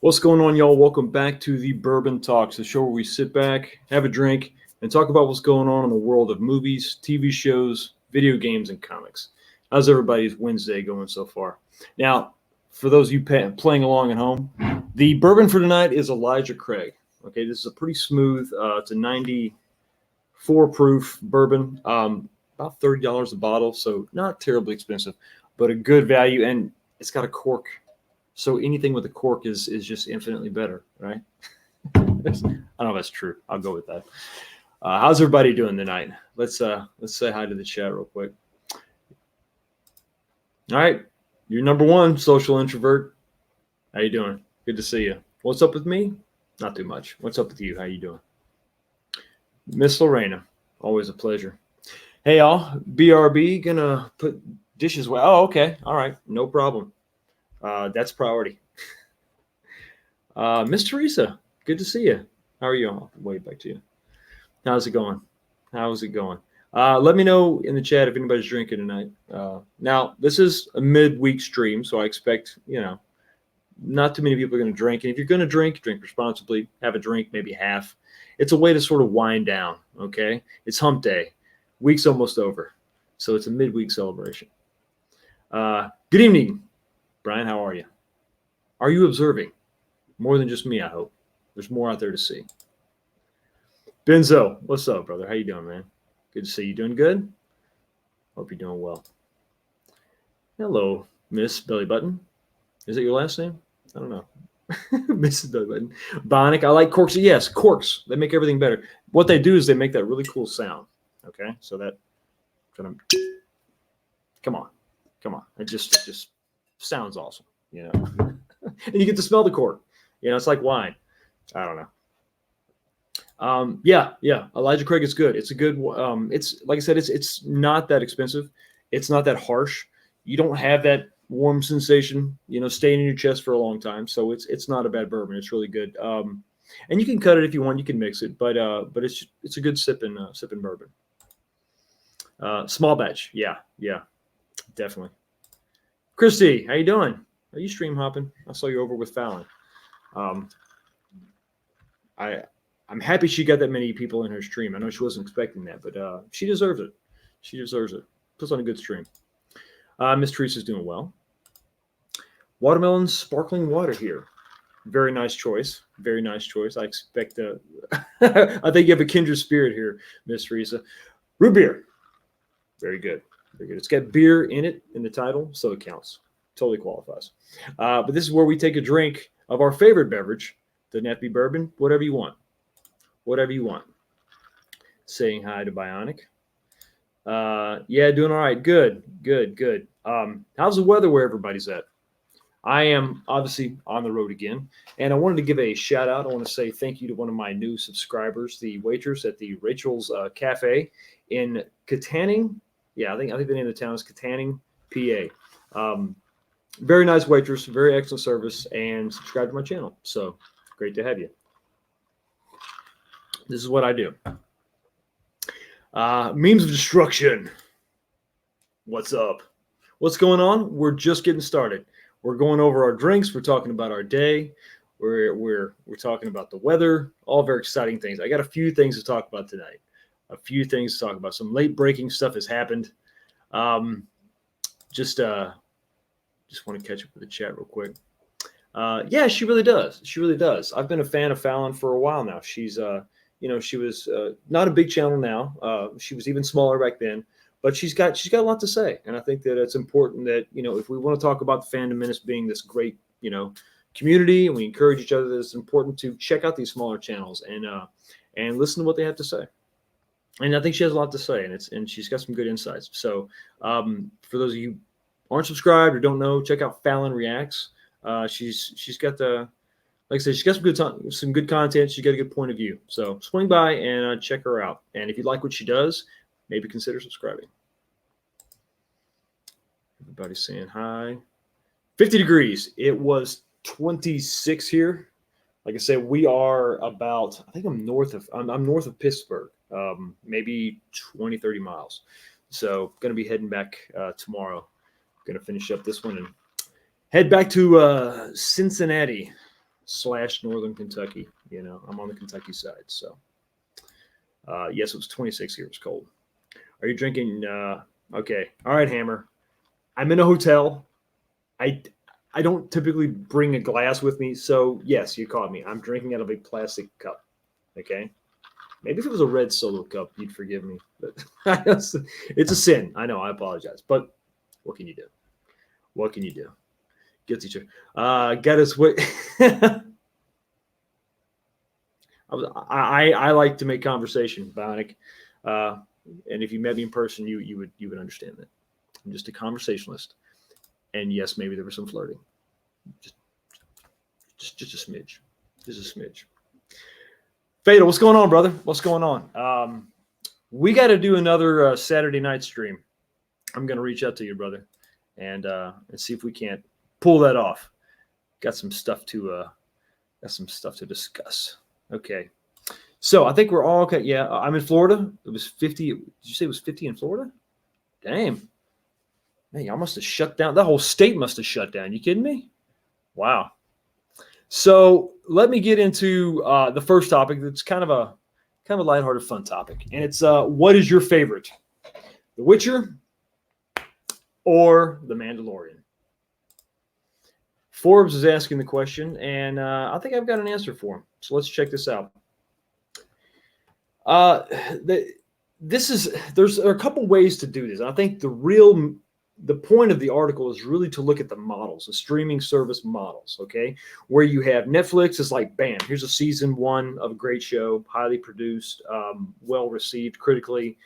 What's going on, y'all? Welcome back to the Bourbon Talks, the show where we sit back, have a drink, and talk about what's going on in the world of movies, TV shows, video games, and comics. How's everybody's Wednesday going so far? Now, for those of you playing along at home, the bourbon for tonight is Elijah Craig. Okay, this is a pretty smooth, it's a 94 proof bourbon, about $30 a bottle, so not terribly expensive, but a good value, and it's got a cork. So anything with a cork is just infinitely better, right? I don't know if that's true. I'll go with that. How's everybody doing tonight? Let's say hi to the chat real quick. All right, you're number one social introvert. How you doing? Good to see you. What's up with me? Not too much. What's up with you? How you doing? Miss Lorena, always a pleasure. Hey y'all, BRB gonna put dishes away. Oh, okay, all right, no problem. That's priority. Miss Teresa, good to see you. How are you? I'll wait back to you. How's it going? How's it going? Let me know in the chat if anybody's drinking tonight. Now, this is a midweek stream, so I expect, not too many people are going to drink. And if you're going to drink responsibly. Have a drink, maybe half. It's a way to sort of wind down, okay? It's hump day. Week's almost over. So it's a midweek celebration. Good evening. Brian, how are you? Are you observing? More than just me, I hope. There's more out there to see. Benzo, what's up, brother? How you doing, man? Good to see you. Doing good? Hope you're doing well. Hello, Miss Belly Button. Is that your last name? I don't know. Mrs. Belly Button. Bionic, I like corks. Yes, corks. They make everything better. What they do is they make that really cool sound. Okay, so that kind of, come on. It just sounds awesome, and you get to smell the cork. It's like wine. I don't know. Yeah. Elijah Craig is good. It's a good. It's like I said. It's not that expensive. It's not that harsh. You don't have that warm sensation, staying in your chest for a long time. So it's not a bad bourbon. It's really good. And you can cut it if you want. You can mix it, but it's a good sipping bourbon. Small batch. Yeah, definitely. Christy, how you doing? Are you stream hopping? I saw you over with Fallon. I'm happy she got that many people in her stream. I know she wasn't expecting that, but she deserves it. She deserves it. Puts on a good stream. Miss Teresa's doing well. Watermelon sparkling water here. Very nice choice. Very nice choice. I expect I think you have a kindred spirit here, Miss Teresa. Root beer. Very good. Very good. It's got beer in it in the title, so it counts. Totally qualifies. But this is where we take a drink of our favorite beverage. Doesn't have to be bourbon. Whatever you want. Whatever you want. Saying hi to Bionic. Yeah, doing all right. Good. How's the weather where everybody's at? I am obviously on the road again, and I wanted to give a shout out. I want to say thank you to one of my new subscribers, the waitress at the Rachel's Cafe in Katanning. Yeah, I think the name of the town is Katanning, PA. Very nice waitress, very excellent service, and subscribe to my channel. So great to have you. This is what I do. Memes of destruction. What's up? What's going on? We're just getting started. We're going over our drinks. We're talking about our day. We're talking about the weather. All very exciting things. I got a few things to talk about tonight. A few things to talk about. Some late breaking stuff has happened. Just want to catch up with the chat real quick. Yeah, she really does. She really does. I've been a fan of Fallon for a while now. She's she was not a big channel now. She was even smaller back then, but she's got a lot to say, and I think that it's important that if we want to talk about the fandom and us being this great community, and we encourage each other, that it's important to check out these smaller channels and listen to what they have to say. And I think she has a lot to say, and she's got some good insights. So for those of you who aren't subscribed or don't know, check out Fallon Reacts. She's got like I said, she's got some good content. She's got a good point of view. So swing by and check her out. And if you like what she does, maybe consider subscribing. Everybody's saying hi. 50 degrees. It was 26 here. Like I said, we are about, I think I'm north of Pittsburgh, maybe 20, 30 miles. So going to be heading back tomorrow. Going to finish up this one and head back to Cincinnati. / Northern Kentucky. You know, I'm on the Kentucky side. So, yes, it was 26 here. It was cold. Are you drinking? Okay. All right, Hammer. I'm in a hotel. I don't typically bring a glass with me. So, yes, you caught me. I'm drinking out of a plastic cup. Okay. Maybe if it was a red Solo cup, you'd forgive me. But it's a sin. I know. I apologize. But what can you do? What can you do? Guilty too. Got us what? I like to make conversation, Bionic. And if you met me in person, you would understand that. I'm just a conversationalist. And yes, maybe there was some flirting. Just a smidge. Just a smidge. Fatal, what's going on, brother? What's going on? We got to do another Saturday night stream. I'm going to reach out to you, brother, and see if we can't pull that off. Got some stuff to discuss. Okay. So I think we're all okay. Yeah, I'm in Florida. It was 50. Did you say it was 50 in Florida? Damn. Man, y'all must have shut down. The whole state must have shut down. You kidding me? Wow. So let me get into the first topic. That's kind of a lighthearted, fun topic, and it's what is your favorite, The Witcher or The Mandalorian? Forbes is asking the question, and I think I've got an answer for him. So let's check this out. There are a couple ways to do this. I think the point of the article is really to look at the models, the streaming service models, okay? Where you have Netflix is like, bam, here's a season 1 of a great show, highly produced, well received critically.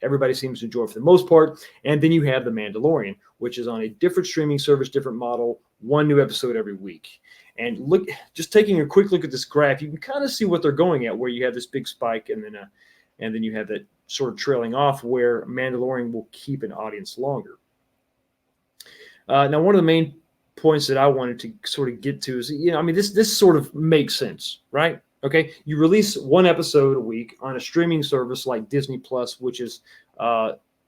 Everybody seems to enjoy it for the most part. And then you have The Mandalorian, which is on a different streaming service, different model, 1 new episode every week. And look, just taking a quick look at this graph, you can kind of see what they're going at, where you have this big spike and then you have that sort of trailing off where Mandalorian will keep an audience longer. Now, one of the main points that I wanted to sort of get to is, this sort of makes sense, right? Okay, you release 1 episode a week on a streaming service like Disney Plus, which is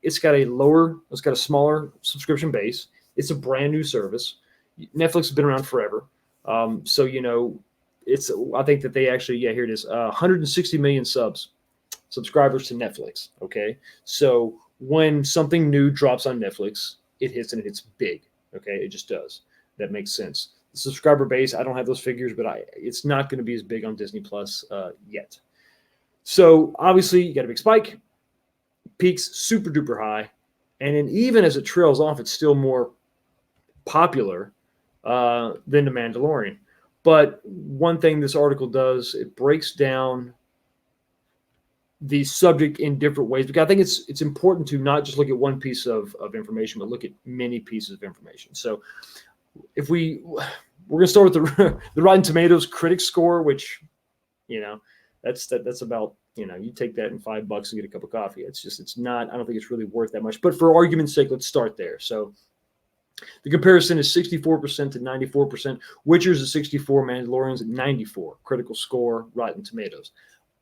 it's got a smaller subscription base. It's a brand new service. Netflix has been around forever, so I think that they actually, here it is, 160 million subscribers to Netflix. Okay, so when something new drops on Netflix, it hits and it hits big. Okay, it just does. That makes sense. The subscriber base, I don't have those figures, but it's not going to be as big on Disney Plus yet. So obviously, you got a big spike, peaks super duper high, and then even as it trails off, it's still more popular than The Mandalorian. But one thing this article does, it breaks down the subject in different ways, because I think it's important to not just look at one piece of information, but look at many pieces of information. So if we're going to start with the Rotten Tomatoes critic score, which, that's about, you take that in $5 and get a cup of coffee. It's not, I don't think it's really worth that much, but for argument's sake, let's start there. So the comparison is 64% to 94%. Witcher's at 64, Mandalorian's at 94. Critical score, Rotten Tomatoes.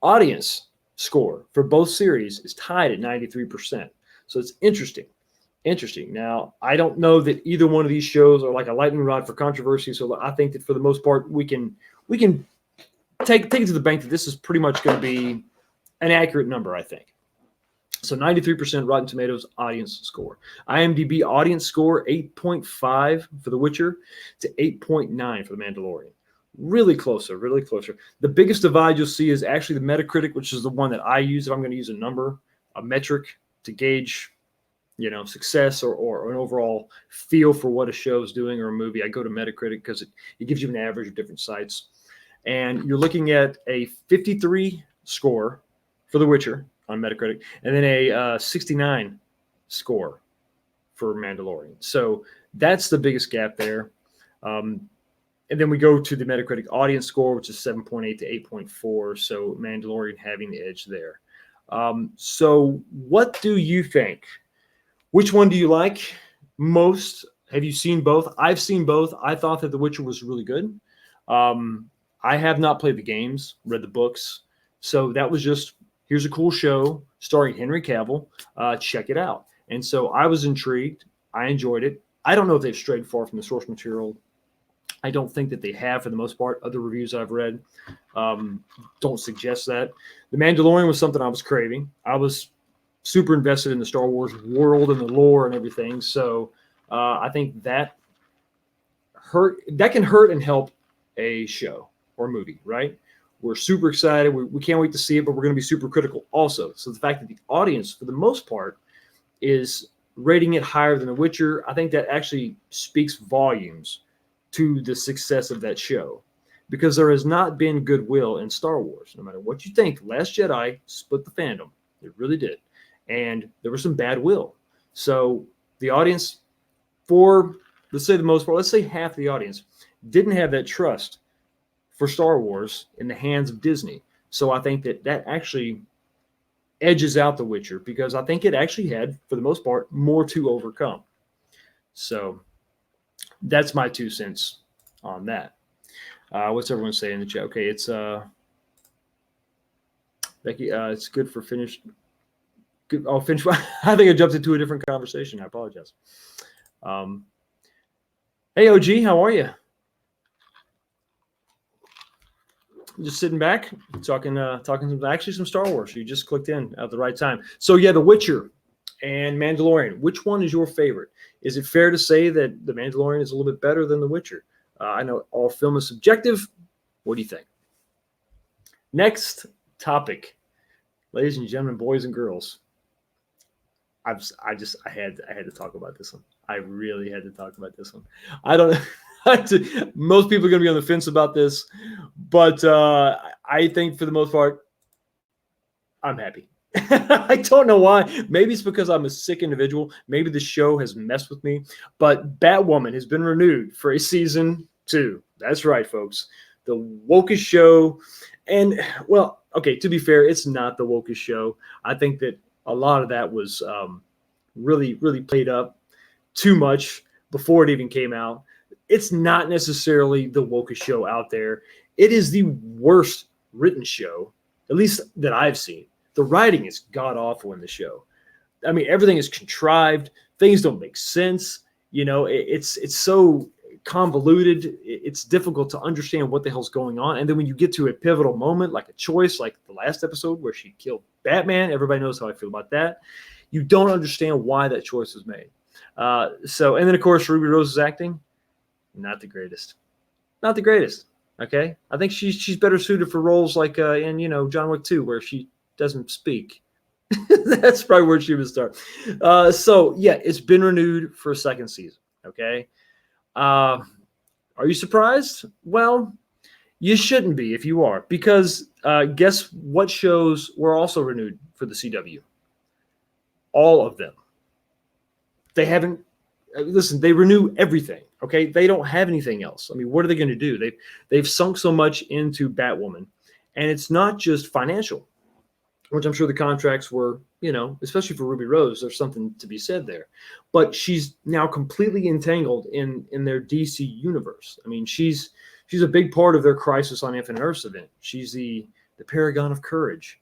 Audience score for both series is tied at 93%. So it's interesting. Now, I don't know that either one of these shows are like a lightning rod for controversy. So I think that for the most part, we can take it to the bank that this is pretty much going to be an accurate number, I think. So 93% Rotten Tomatoes audience score. IMDb audience score 8.5 for The Witcher to 8.9 for The Mandalorian. Really closer. The biggest divide you'll see is actually the Metacritic, which is the one that I use if I'm going to use a metric to gauge, success or an overall feel for what a show is doing or a movie. I go to Metacritic because it gives you an average of different sites. And you're looking at a 53 score for The Witcher on Metacritic, and then a 69 score for Mandalorian. So that's the biggest gap there. And then we go to the Metacritic audience score, which is 7.8 to 8.4. So Mandalorian having the edge there. So what do you think? Which one do you like most? Have you seen both? I've seen both. I thought that The Witcher was really good. I have not played the games, read the books. So that was just, here's a cool show starring Henry Cavill. Check it out. And so I was intrigued. I enjoyed it. I don't know if they've strayed far from the source material I don't think that they have for the most part. Other reviews I've read don't suggest that. The Mandalorian was something I was craving. I was super invested in the Star Wars world and the lore and everything. So I think that can hurt and help a show or movie, right? We're super excited. We can't wait to see it, but we're going to be super critical also. So the fact that the audience, for the most part, is rating it higher than The Witcher, I think that actually speaks volumes to the success of that show, because there has not been goodwill in Star Wars. No matter what you think, Last Jedi split the fandom. It really did. And there was some bad will. So the audience, for, let's say the most part, let's say half the audience, didn't have that trust for Star Wars in the hands of Disney. So I think that actually edges out The Witcher, because I think it actually had, for the most part, more to overcome. So that's my 2 cents on that. What's everyone saying in the chat? Okay, it's Becky. It's good for finished. Good. Oh, finish. I think I jumped into a different conversation. I apologize. Hey, OG, how are you? Just sitting back, talking actually some Star Wars. You just clicked in at the right time. So yeah, The Witcher and Mandalorian. Which one is your favorite? Is it fair to say that The Mandalorian is a little bit better than The Witcher? I know all film is subjective. What do you think? Next topic, ladies and gentlemen, boys and girls. I had to talk about this one. I really had to talk about this one. I don't know. Most people are going to be on the fence about this, but I think for the most part, I'm happy. I don't know why. Maybe it's because I'm a sick individual. Maybe the show has messed with me. But Batwoman has been renewed for a season 2. That's right, folks. The wokest show. And, well, okay, to be fair, it's not the wokest show. I think that a lot of that was really, really played up too much before it even came out. It's not necessarily the wokest show out there. It is the worst written show, at least that I've seen. The writing is god-awful in the show. I mean, everything is contrived. Things don't make sense. You know, it's so convoluted. It's difficult to understand what the hell's going on. And then when you get to a pivotal moment, like a choice, like the last episode where she killed Batman, everybody knows how I feel about that. You don't understand why that choice was made. And then, of course, Ruby Rose's acting, not the greatest. Not the greatest, okay? I think she's better suited for roles like in, John Wick 2, where she doesn't speak. That's probably where she would start. So, yeah, it's been renewed for a second season, okay? Are you surprised? Well, you shouldn't be if you are, because guess what shows were also renewed for the CW? All of them. They haven't listen, they renew everything, okay? They don't have anything else. I mean, what are they going to do? They've sunk so much into Batwoman, and it's not just financial, which I'm sure the contracts were, especially for Ruby Rose, there's something to be said there. But she's now completely entangled in their DC universe. I mean, she's a big part of their Crisis on Infinite Earths event. She's the paragon of courage.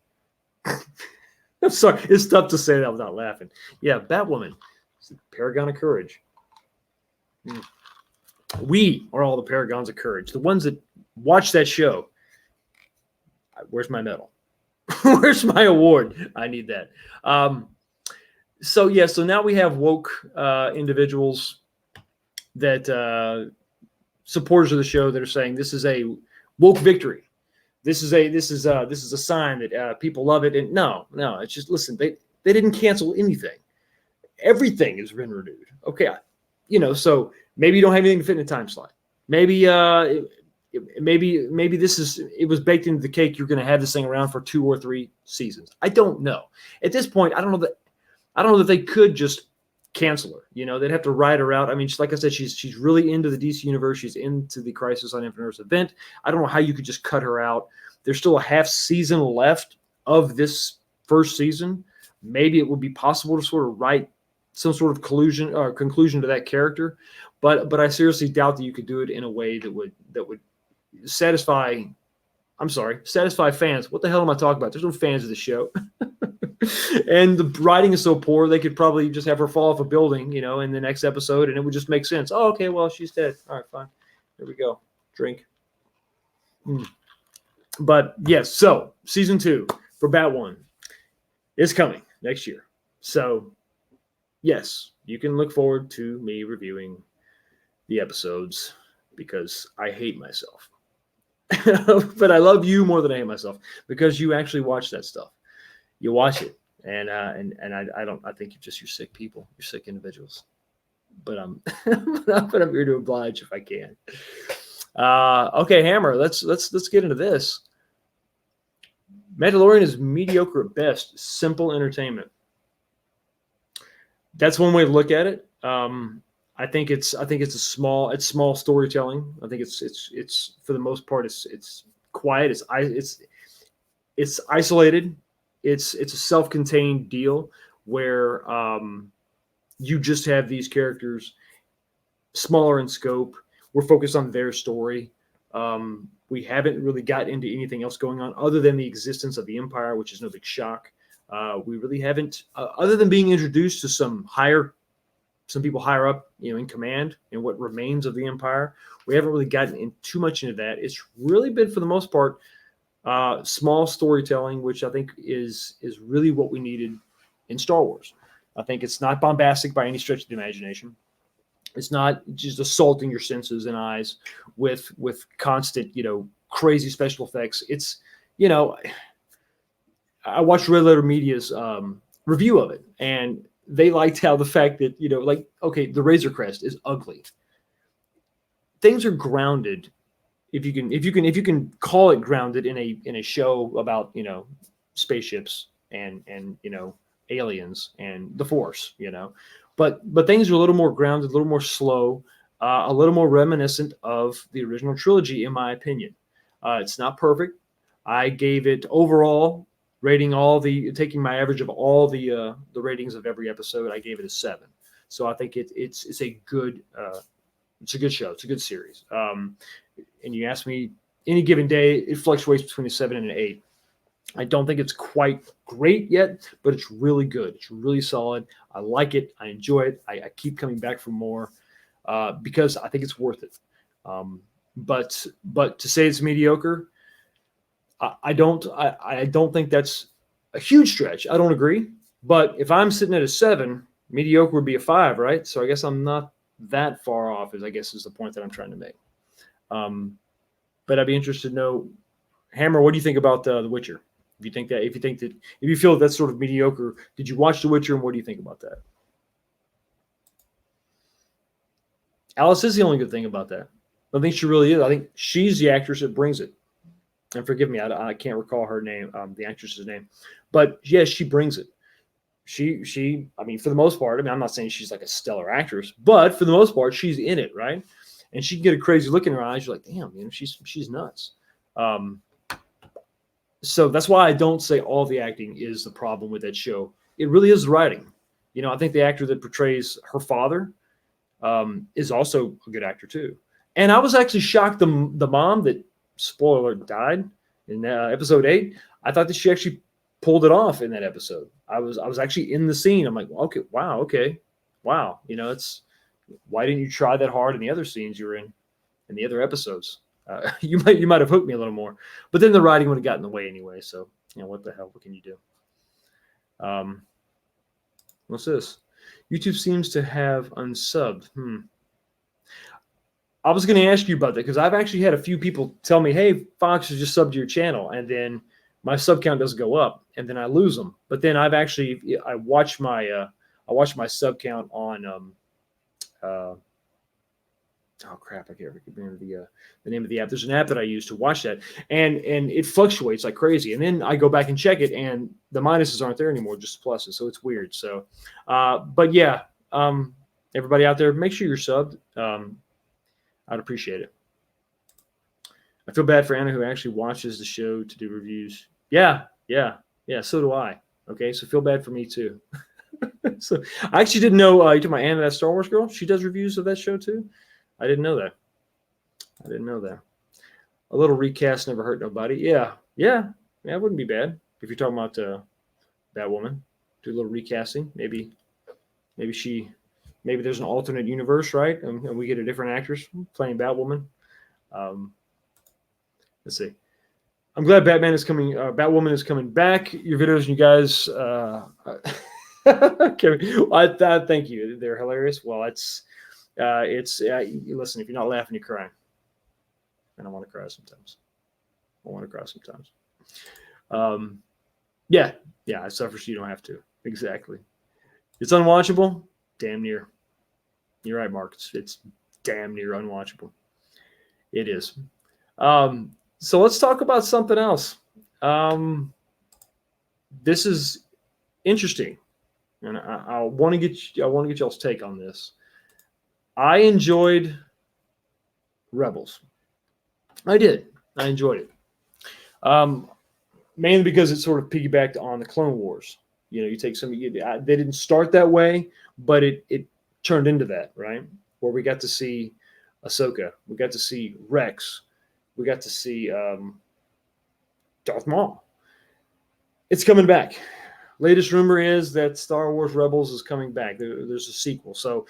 I'm sorry, it's tough to say that without laughing. Yeah, Batwoman. Paragon of courage. We are all the paragons of courage. The ones that watch that show. Where's my medal? Where's my award? I need that. So now we have woke individuals that supporters of the show that are saying this is a woke victory. This is a sign that people love it. And no, it's just, listen, they didn't cancel anything. Everything has been renewed. Okay. So maybe you don't have anything to fit in a time slot. Maybe it was baked into the cake. You're going to have this thing around for 2 or 3 seasons. I don't know. At this point, I don't know that they could just cancel her. They'd have to ride her out. I mean, like I said, she's really into the DC universe. She's into the Crisis on Infinite Earths event. I don't know how you could just cut her out. There's still a half season left of this first season. Maybe it would be possible to sort of write some sort of conclusion to that character, but I seriously doubt that you could do it in a way that would satisfy fans. What the hell am I talking about? There's no fans of the show. And the writing is so poor, they could probably just have her fall off a building, in the next episode, and it would just make sense. Oh, okay, well, she's dead. All right, fine. There we go. Drink. But yes, so season 2 for Bat1 is coming next year. So yes, you can look forward to me reviewing the episodes because I hate myself. But I love you more than I hate myself because you actually watch that stuff. You watch it, and I don't. I think you're sick people. You're sick individuals. But I'm but I'm here to oblige if I can. Okay, Hammer. Let's get into this. Mandalorian is mediocre at best. Simple entertainment. That's one way to look at it. I think it's small storytelling. I think it's for the most part it's quiet. It's isolated. It's a self-contained deal where you just have these characters smaller in scope. We're focused on their story. We haven't really got into anything else going on other than the existence of the Empire, which is no big shock. We really haven't, other than being introduced to some people higher up, in command and what remains of the Empire. We haven't really gotten in too much into that. It's really been, for the most part, small storytelling, which I think is really what we needed in Star Wars. I think it's not bombastic by any stretch of the imagination. It's not just assaulting your senses and eyes with constant, crazy special effects. It's, I watched Red Letter Media's review of it, and they liked how the fact that, okay, the Razor Crest is ugly. Things are grounded. If you can call it grounded in a show about, spaceships and aliens and the Force, but things are a little more grounded, a little more slow, a little more reminiscent of the original trilogy, in my opinion. It's not perfect. I gave it overall rating, taking my average of all the ratings of every episode, I gave it a 7. So I think it's a good show. It's a good series. And you ask me, any given day, it fluctuates between a 7 and an 8. I don't think it's quite great yet, but it's really good. It's really solid. I like it. I enjoy it. I keep coming back for more because I think it's worth it. But to say it's mediocre, I don't think that's a huge stretch. I don't agree. But if I'm sitting at a 7, mediocre would be a 5, right? So I guess I'm not that far off, is the point that I'm trying to make. But I'd be interested to know, Hammer, what do you think about The Witcher? If you feel that's sort of mediocre, did you watch The Witcher, and what do you think about that? Alice is the only good thing about that. I think she really is. I think she's the actress that brings it. And forgive me, I can't recall her name, the actress's name, but yes, she brings it. She, I mean, for the most part, I'm not saying she's like a stellar actress, but for the most part, she's in it, right? And she can get a crazy look in her eyes. You're like, damn, she's nuts. So that's why I don't say all the acting is the problem with that show. It really is the writing. I think the actor that portrays her father is also a good actor too. And I was actually shocked the mom that, spoiler alert, died in episode 8. I thought that she actually pulled it off in that episode. I was actually in the scene. I'm like, okay, wow. It's, why didn't you try that hard in the other scenes you were in the other episodes? You might have hooked me a little more, but then the writing would have gotten in the way anyway. So what the hell? What can you do? What's this? YouTube seems to have unsubbed. I was going to ask you about that because I've actually had a few people tell me, "Hey, Fox has just subbed to your channel," and then my sub count doesn't go up, and then I lose them. But then I watch my sub count on oh crap, I can't remember the name of the app. There's an app that I use to watch that, and it fluctuates like crazy. And then I go back and check it, and the minuses aren't there anymore, just pluses. So it's weird. So, but yeah, everybody out there, make sure you're subbed. I'd appreciate it. I feel bad for Anna, who actually watches the show to do reviews. Yeah. So do I. Okay, so feel bad for me too. So I actually didn't know. You talking about Anna, that Star Wars girl? She does reviews of that show too. I didn't know that. A little recast never hurt nobody. Yeah, it wouldn't be bad if you're talking about that woman. Do a little recasting. Maybe there's an alternate universe, right? And we get a different actress playing Batwoman. Let's see. I'm glad Batman is coming. Batwoman is coming back. Your videos, you guys. Thank you. They're hilarious. Well, listen. If you're not laughing, you're crying, and I want to cry sometimes. Yeah. I suffer so you don't have to. Exactly. It's unwatchable. Damn near. You're right, Mark. It's damn near unwatchable. It is. So let's talk about something else. This is interesting, and I want to get y'all's take on this. I enjoyed Rebels. I did. I enjoyed it. Mainly because it sort of piggybacked on the Clone Wars. You take they didn't start that way, but it turned into that, right? Where we got to see Ahsoka, we got to see Rex, we got to see Darth Maul. It's coming back. Latest rumor is that Star Wars Rebels is coming back. There's a sequel. So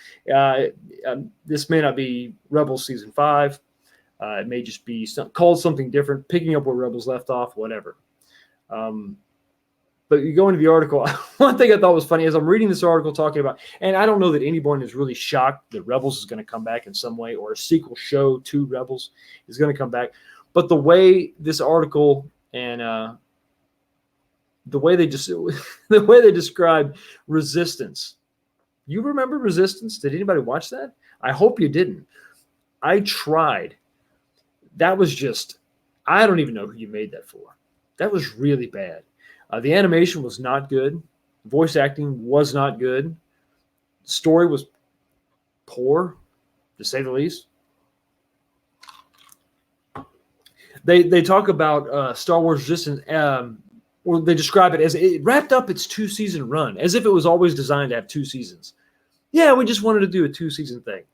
this may not be Rebels Season 5. It may just be called something different, picking up where Rebels left off, whatever. But you go into the article. One thing I thought was funny is I'm reading this article talking about, and I don't know that anyone is really shocked that Rebels is going to come back in some way, or a sequel show to Rebels is going to come back. But the way this article and the way they describe Resistance. You remember Resistance? Did anybody watch that? I hope you didn't. I tried. That was just, I don't even know who you made that for. That was really bad. The animation was not good. Voice acting was not good. Story was poor, to say the least. They talk about Star Wars Resistance, or they describe it as it wrapped up its 2-season run, as if it was always designed to have 2 seasons. Yeah, we just wanted to do a 2-season thing.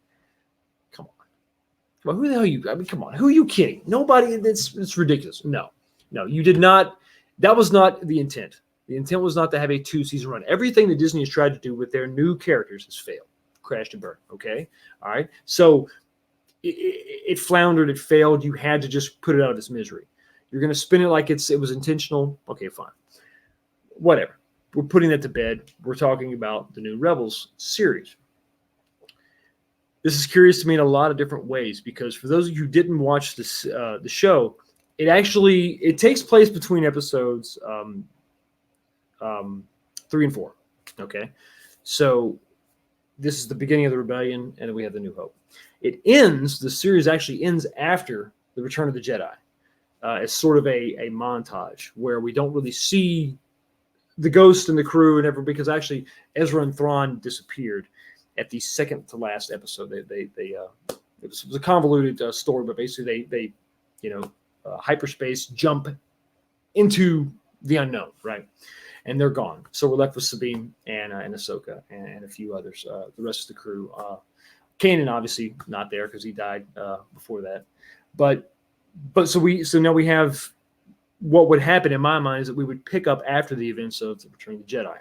Come on. Well, who the hell are you? I mean, come on. Who are you kidding? Nobody. It's ridiculous. No, you did not. That was not the intent. The intent was not to have a 2-season run. Everything that Disney has tried to do with their new characters has failed, crashed and burned. Okay, all right. So it floundered. It failed. You had to just put it out of its misery. You're going to spin it like it was intentional. Okay, fine. Whatever. We're putting that to bed. We're talking about the new Rebels series. This is curious to me in a lot of different ways because for those of you who didn't watch this, the show, it takes place between episodes 3 and 4. Okay, so this is the beginning of the rebellion, and then we have the New Hope. The series actually ends after the Return of the Jedi. It's sort of a montage where we don't really see the Ghost and the crew and everything because actually Ezra and Thrawn disappeared at the second to last episode. It was a convoluted story, but basically they hyperspace jump into the unknown, right? And they're gone. So we're left with Sabine and Ahsoka and a few others. The rest of the crew. Kanan obviously not there because he died before that. But so now we have what would happen in my mind is that we would pick up after the events of the Return of the Jedi.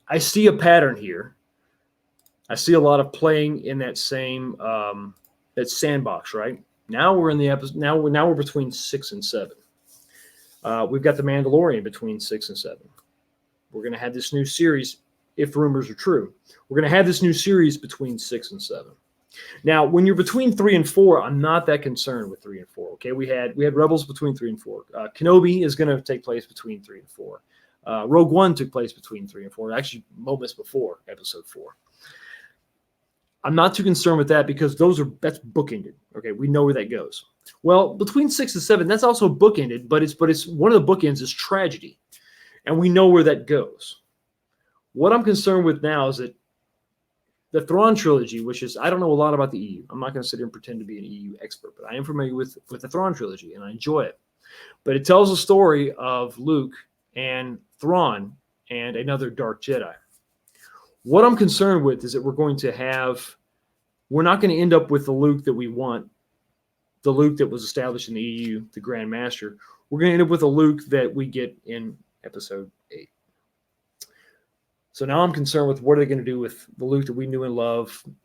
I see a pattern here. I see a lot of playing in that same that sandbox, right? Now we're in the episode. Now we're between 6 and 7. We've got the Mandalorian between 6 and 7. We're going to have this new series, if rumors are true. We're going to have this new series between 6 and 7. Now, when you're between 3 and 4, I'm not that concerned with 3 and 4. Okay, we had Rebels between 3 and 4. Kenobi is going to take place between 3 and 4. Rogue One took place between 3 and 4. Actually, moments before Episode 4. I'm not too concerned with that because that's bookended. Okay, we know where that goes. Well, between 6 and 7, that's also bookended, but it's one of the bookends is tragedy, and we know where that goes. What I'm concerned with now is that the Thrawn trilogy, which is I don't know a lot about the EU. I'm not going to sit here and pretend to be an EU expert, but I am familiar with the Thrawn trilogy, and I enjoy it. But it tells a story of Luke and Thrawn and another Dark Jedi. What I'm concerned with is that we're not going to end up with the Luke that we want, the Luke that was established in the EU, the Grand Master. We're going to end up with a Luke that we get in Episode 8. So now I'm concerned with what are they going to do with the Luke that we knew and love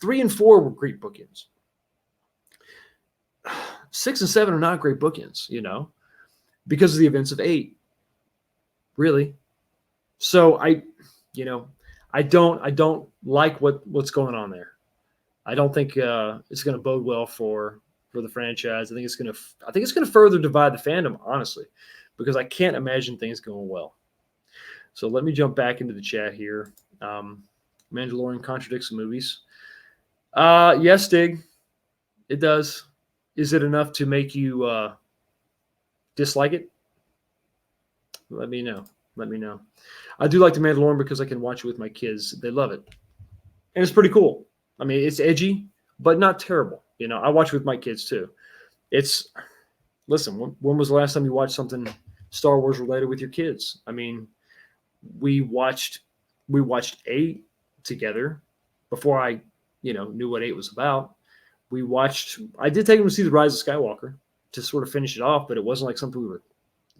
3 and 4 were great bookends. 6 and 7 are not great bookends, because of the events of 8. Really. So I don't like what's going on there. I don't think it's going to bode well for the franchise. I think it's going to further divide the fandom, honestly, because I can't imagine things going well. So let me jump back into the chat here. Mandalorian contradicts the movies. Yes, Stig, it does. Is it enough to make you dislike it? Let me know. I do like The Mandalorian because I can watch it with my kids. They love it. And it's pretty cool. I mean, it's edgy, but not terrible. I watch it with my kids too. Listen, when was the last time you watched something Star Wars related with your kids? I mean, we watched 8 together before I, knew what 8 was about. I did take them to see The Rise of Skywalker to sort of finish it off, but it wasn't like something we were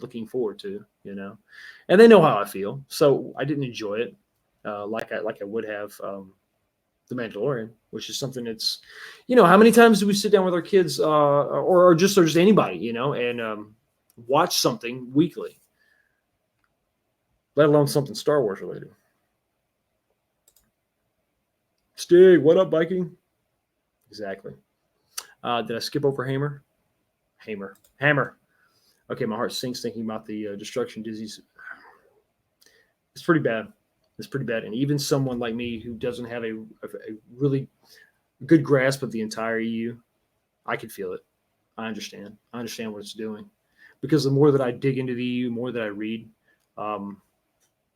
looking forward to, and they know how I feel. So I didn't enjoy it like I would have The Mandalorian, which is something that's, how many times do we sit down with our kids or just anybody, and watch something weekly, let alone something Star Wars related. Stig, what up, Viking? Exactly. Did I skip over Hammer? Hammer. Okay, my heart sinks thinking about the destruction disease. It's pretty bad. And even someone like me who doesn't have a really good grasp of the entire EU, I can feel it. I understand what it's doing. Because the more that I dig into the EU, the more that I read,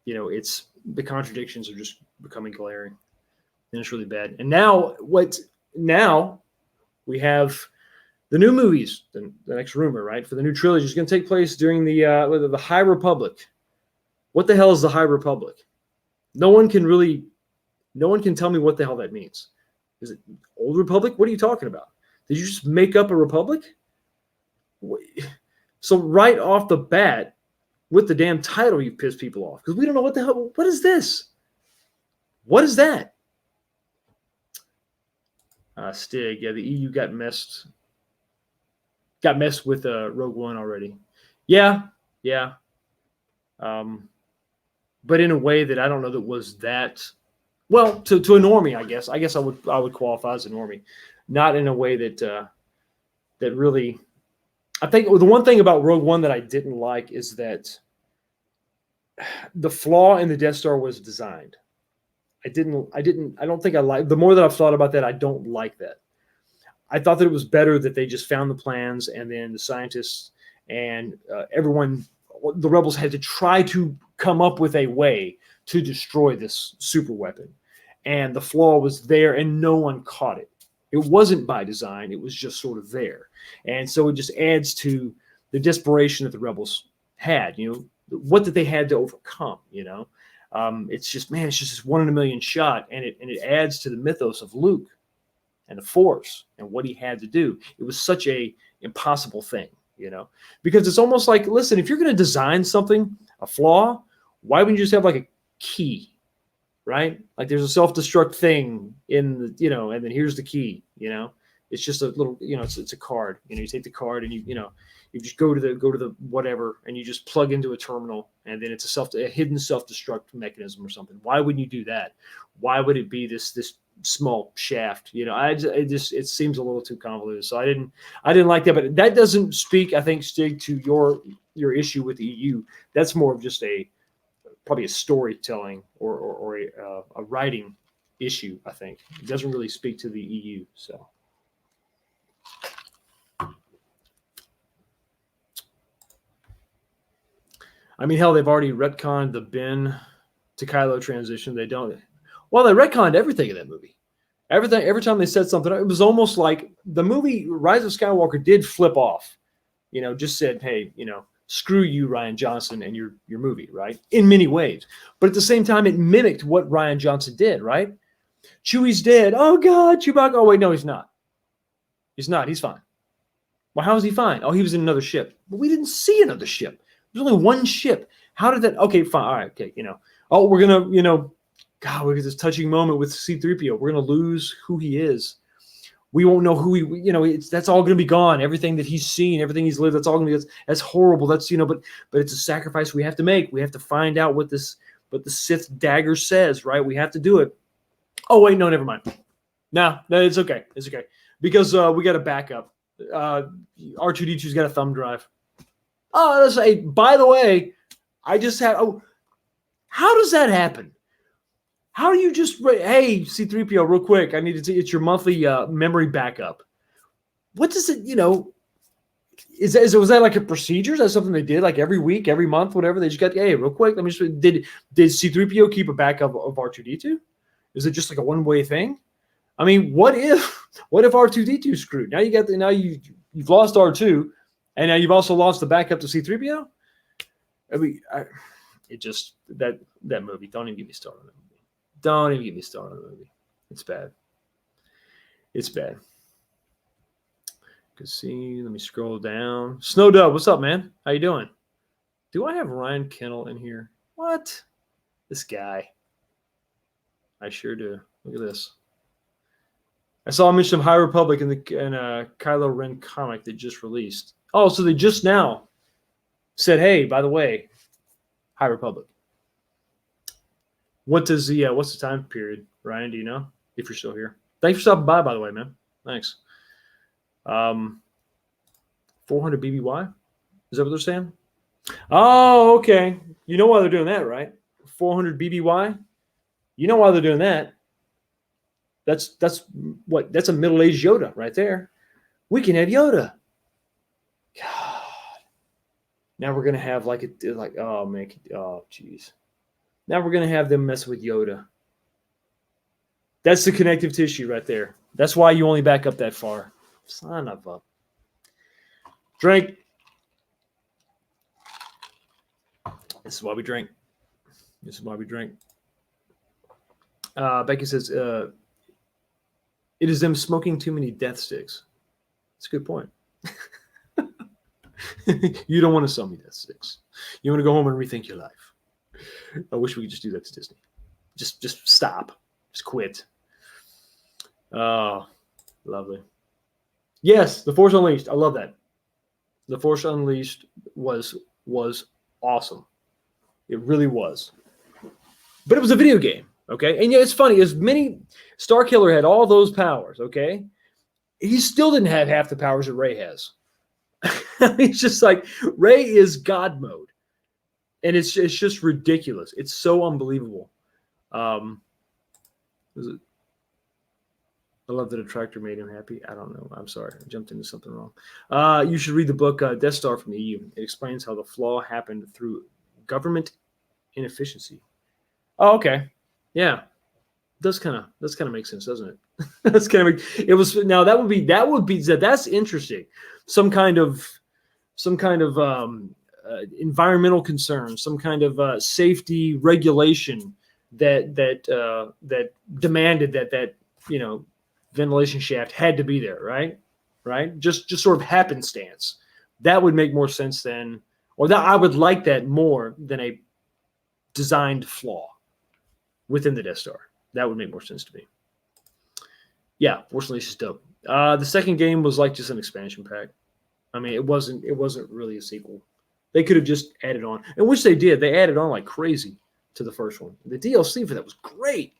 it's the contradictions are just becoming glaring. And it's really bad. And now we have the new movies, the next rumor, right, for the new trilogy is going to take place during the High Republic. What the hell is the High Republic? No one can tell me what the hell that means. Is it Old Republic? What are you talking about? Did you just make up a republic? So right off the bat, with the damn title, you piss people off because we don't know what the hell. What is this? What is that? Stig, yeah, the EU got messed with Rogue One already. Yeah. But in a way that I don't know that was that well to a normie. I guess I would qualify as a normie, not in a way that really. I think the one thing about Rogue One that I didn't like is that the flaw in the Death Star was designed. I don't think I like. The more that I've thought about that, I don't like that. I thought that it was better that they just found the plans and then the scientists and everyone, the rebels had to try to come up with a way to destroy this super weapon. And the flaw was there and no one caught it. It wasn't by design. It was just sort of there. And so it just adds to the desperation that the rebels had, what that they had to overcome, it's just this 1 in a million shot. And it adds to the mythos of Luke and the Force and what he had to do. It was such a impossible thing, because it's almost like, listen, if you're going to design something, a flaw, why wouldn't you just have like a key, right? Like there's a self-destruct thing in the, and then here's the key, it's just a little, it's a card, you take the card and you just go to the whatever, and you just plug into a terminal, and then it's a hidden self-destruct mechanism or something. Why wouldn't you do that? Why would it be this small shaft? It seems a little too convoluted. So I didn't like that, but that doesn't speak, I think, Stig, to your issue with the EU. That's more of just probably a storytelling or a writing issue. I think it doesn't really speak to the EU. So. I mean, hell, they've already retconned the Ben to Kylo transition. They don't. Well, they retconned everything in that movie. Everything. Every time they said something, it was almost like the movie Rise of Skywalker did flip off. Just said, hey, screw you, Rian Johnson, and your movie, right? In many ways. But at the same time, it mimicked what Rian Johnson did, right? Chewie's dead. Oh, God, Chewbacca. Oh, wait, no, he's not. He's not. He's fine. Well, how is he fine? Oh, he was in another ship. But we didn't see another ship. There's only one ship. How did that? Okay, fine. All right. Okay. Oh, we're going to, God, we get this touching moment with C-3PO. We're going to lose who he is. We won't know who that's all going to be gone. Everything that he's seen, everything he's lived, that's all going to be, that's horrible. That's, but it's a sacrifice we have to make. We have to find out what the Sith dagger says, right? We have to do it. Oh, wait, no, never mind. No, it's okay. It's okay. Because we got a backup. R2-D2's got a thumb drive. Oh, let's say, by the way, I just had, how does that happen? How do you just, hey, C-3PO, real quick, I need to see, it's your monthly memory backup. What does it, was that like a procedure? Is that something they did like every week, every month, whatever? They just got, hey, real quick, let me just, did C-3PO keep a backup of R2-D2? Is it just like a one-way thing? I mean, what if R2-D2 screwed? Now you've lost R2, and now you've also lost the backup to C-3PO? I mean, that movie, don't even get me started on that movie. Don't even get me started on the movie. It's bad. It's bad. Good see. Let me scroll down. Snow Dub, what's up, man? How you doing? Do I have Ryan Kennel in here? What? This guy. I sure do. Look at this. I saw a mention of High Republic in a Kylo Ren comic that just released. Oh, so they just now said, hey, by the way, High Republic. What's the time period, Ryan? Do you know? If you're still here. Thanks for stopping by the way, man. Thanks. 400 BBY? Is that what they're saying? Oh, okay. You know why they're doing that, right? 400 BBY? You know why they're doing that. That's a middle-aged Yoda right there. We can have Yoda. God. Now we're gonna have oh man, oh jeez. Now we're going to have them mess with Yoda. That's the connective tissue right there. That's why you only back up that far. Son of a... Drink. This is why we drink. This is why we drink. Becky says, it is them smoking too many death sticks. That's a good point. You don't want to sell me death sticks. You want to go home and rethink your life. I wish we could just do that to Disney. Just stop. Just quit. Oh, lovely. Yes, The Force Unleashed. I love that. The Force Unleashed was awesome. It really was. But it was a video game, okay? And yeah, it's funny. Starkiller had all those powers, okay? He still didn't have half the powers that Rey has. It's just like Rey is God mode. And it's just ridiculous. It's so unbelievable. I love that a tractor made him happy. I don't know. I'm sorry. I jumped into something wrong. You should read the book Death Star from the EU. It explains how the flaw happened through government inefficiency. Oh, okay. Yeah. Does kind of make sense, doesn't it? That's that's interesting. Some kind of environmental concerns, some kind of safety regulation that demanded that ventilation shaft had to be there, right? Just sort of happenstance. That would make more sense than, or that I would like that more than a designed flaw within the Death Star. That would make more sense to me. Yeah, Force Unleashed is dope. The second game was like just an expansion pack. I mean, it wasn't really a sequel. They could have just added on, and which they did. They added on like crazy to the first one. The DLC for that was great.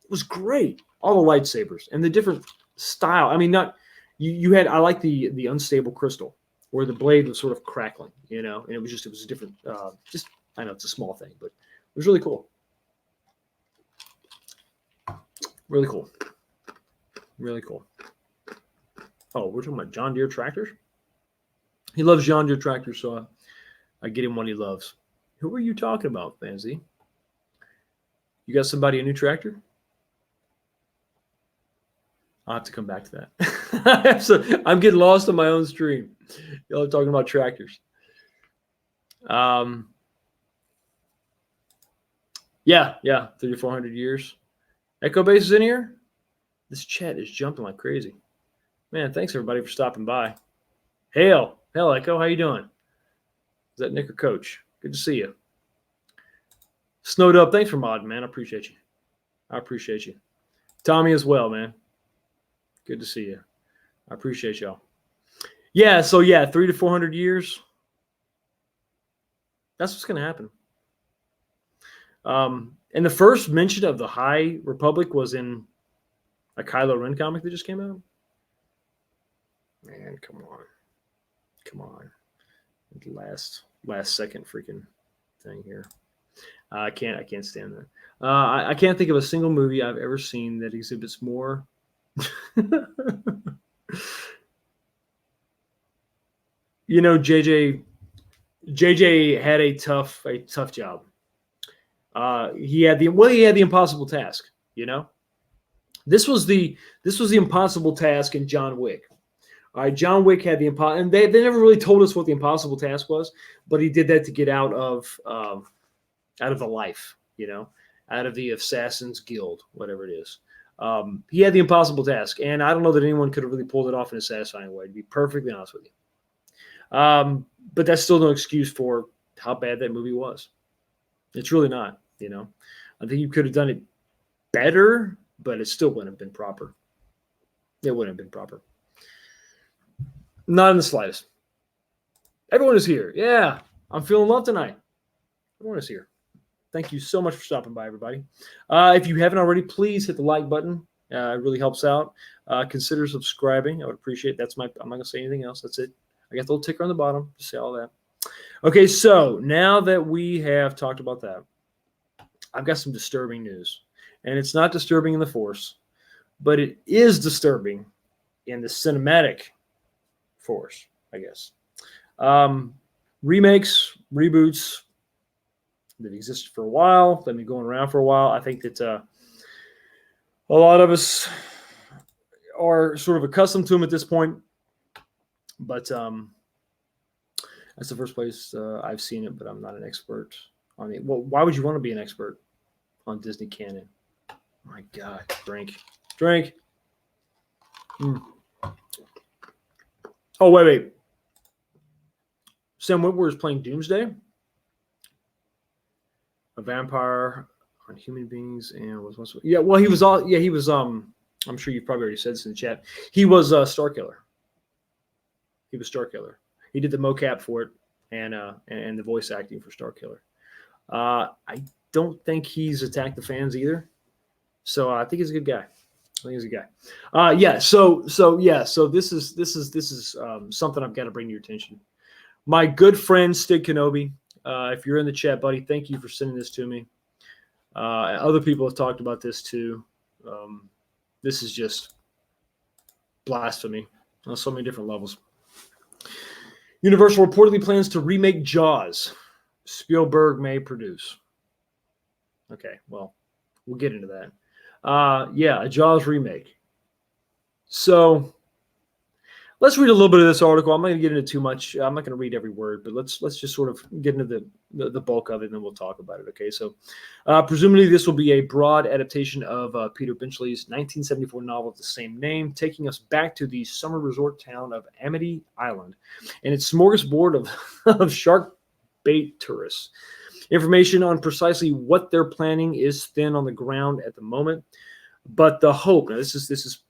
It was great. All the lightsabers and the different style. I mean, you had. I like the unstable crystal where the blade was sort of crackling, and it was a different. I know it's a small thing, but it was really cool. Really cool. Really cool. Oh, we're talking about John Deere tractors? He loves John Deere tractors, so I get him what he loves. Who are you talking about, Fancy? You got somebody a new tractor? I'll have to come back to that. So I'm getting lost on my own stream. Y'all are talking about tractors. Yeah, 3,400 years. Echo Base is in here. This chat is jumping like crazy. Man, thanks everybody for stopping by. Hail, Echo, how you doing? Is that Nick or Coach? Good to see you. Snowed up. Thanks for modding, man. I appreciate you. I appreciate you. Tommy as well, man. Good to see you. I appreciate y'all. Yeah, so 300 to 400 years. That's what's going to happen. And the first mention of the High Republic was in a Kylo Ren comic that just came out. Man, come on. Last second freaking thing here. I can't stand that. I can't think of a single movie I've ever seen that exhibits more. You know, JJ had a tough job. He had the impossible task. You know, this was the impossible task in John Wick. All right, John Wick had the impossible, and they never really told us what the impossible task was, but he did that to get out of the life, you know, out of the Assassin's Guild, whatever it is. He had the impossible task, and I don't know that anyone could have really pulled it off in a satisfying way, to be perfectly honest with you. But that's still no excuse for how bad that movie was. It's really not, you know. I think you could have done it better, but it still wouldn't have been proper. It wouldn't have been proper. Not in the slightest. Everyone is here. Yeah, I'm feeling love tonight. Everyone is here. Thank you so much for stopping by, everybody. If you haven't already, please hit the like button. It really helps out. Consider subscribing. I would appreciate it. I'm not going to say anything else. That's it. I got the little ticker on the bottom to say all that. Okay, so now that we have talked about that, I've got some disturbing news. And it's not disturbing in the Force, but it is disturbing in the cinematic Force, I guess. Remakes, reboots that existed for a while, they've been going around for a while. I think that a lot of us are sort of accustomed to them at this point, but that's the first place I've seen it, but I'm not an expert on it. Well, why would you want to be an expert on Disney canon? My God, drink. Oh, wait. Sam Witwer is playing Doomsday, a vampire on human beings, and was once. Yeah, well, he was all. Yeah, he was. I'm sure you've probably already said this in the chat. He was Starkiller. He was Starkiller. He did the mocap for it and the voice acting for Starkiller. I don't think he's attacked the fans either, so I think he's a good guy. So this is something I've got to bring to your attention. My good friend Stig Kenobi, if you're in the chat, buddy, thank you for sending this to me. Other people have talked about this too. This is just blasphemy on so many different levels. Universal reportedly plans to remake Jaws. Spielberg may produce. Okay, well, we'll get into that. A Jaws remake. So let's read a little bit of this article. I'm not going to get into too much. I'm not going to read every word, but let's just sort of get into the bulk of it, and then we'll talk about it. Okay, so presumably this will be a broad adaptation of Peter Benchley's 1974 novel of the same name, taking us back to the summer resort town of Amity Island and its smorgasbord of shark bait tourists. Information on precisely what they're planning is thin on the ground at the moment, but the hope. Now this is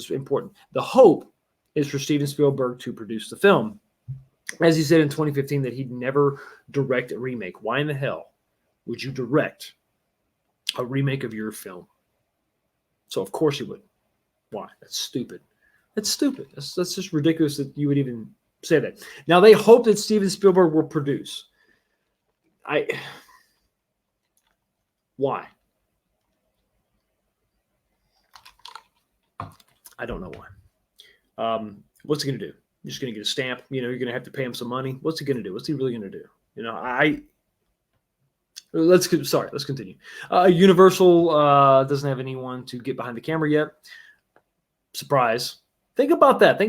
important. The hope is for Steven Spielberg to produce the film. As he said in 2015 that he'd never direct a remake. Why in the hell would you direct a remake of your film? So of course you would. Why? That's stupid. That's just ridiculous that you would even say that. Now they hope that Steven Spielberg will produce. Why? I don't know why. What's he going to do? You're just going to get a stamp. You know, you're going to have to pay him some money. What's he going to do? What's he really going to do? You know, let's continue. Universal doesn't have anyone to get behind the camera yet. Surprise. Think about that. Do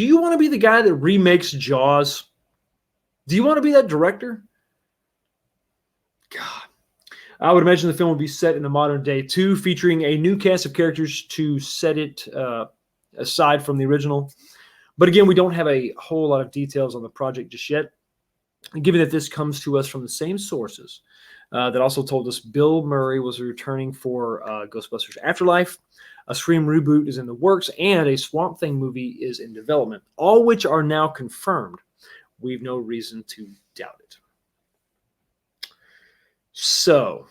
you want to be the guy that remakes Jaws? Do you want to be that director? God. I would imagine the film would be set in the modern day too, featuring a new cast of characters to set it aside from the original. But again, we don't have a whole lot of details on the project just yet. Given that this comes to us from the same sources that also told us Bill Murray was returning for Ghostbusters Afterlife. A Scream reboot is in the works, and a Swamp Thing movie is in development, all which are now confirmed. We've no reason to doubt it. So,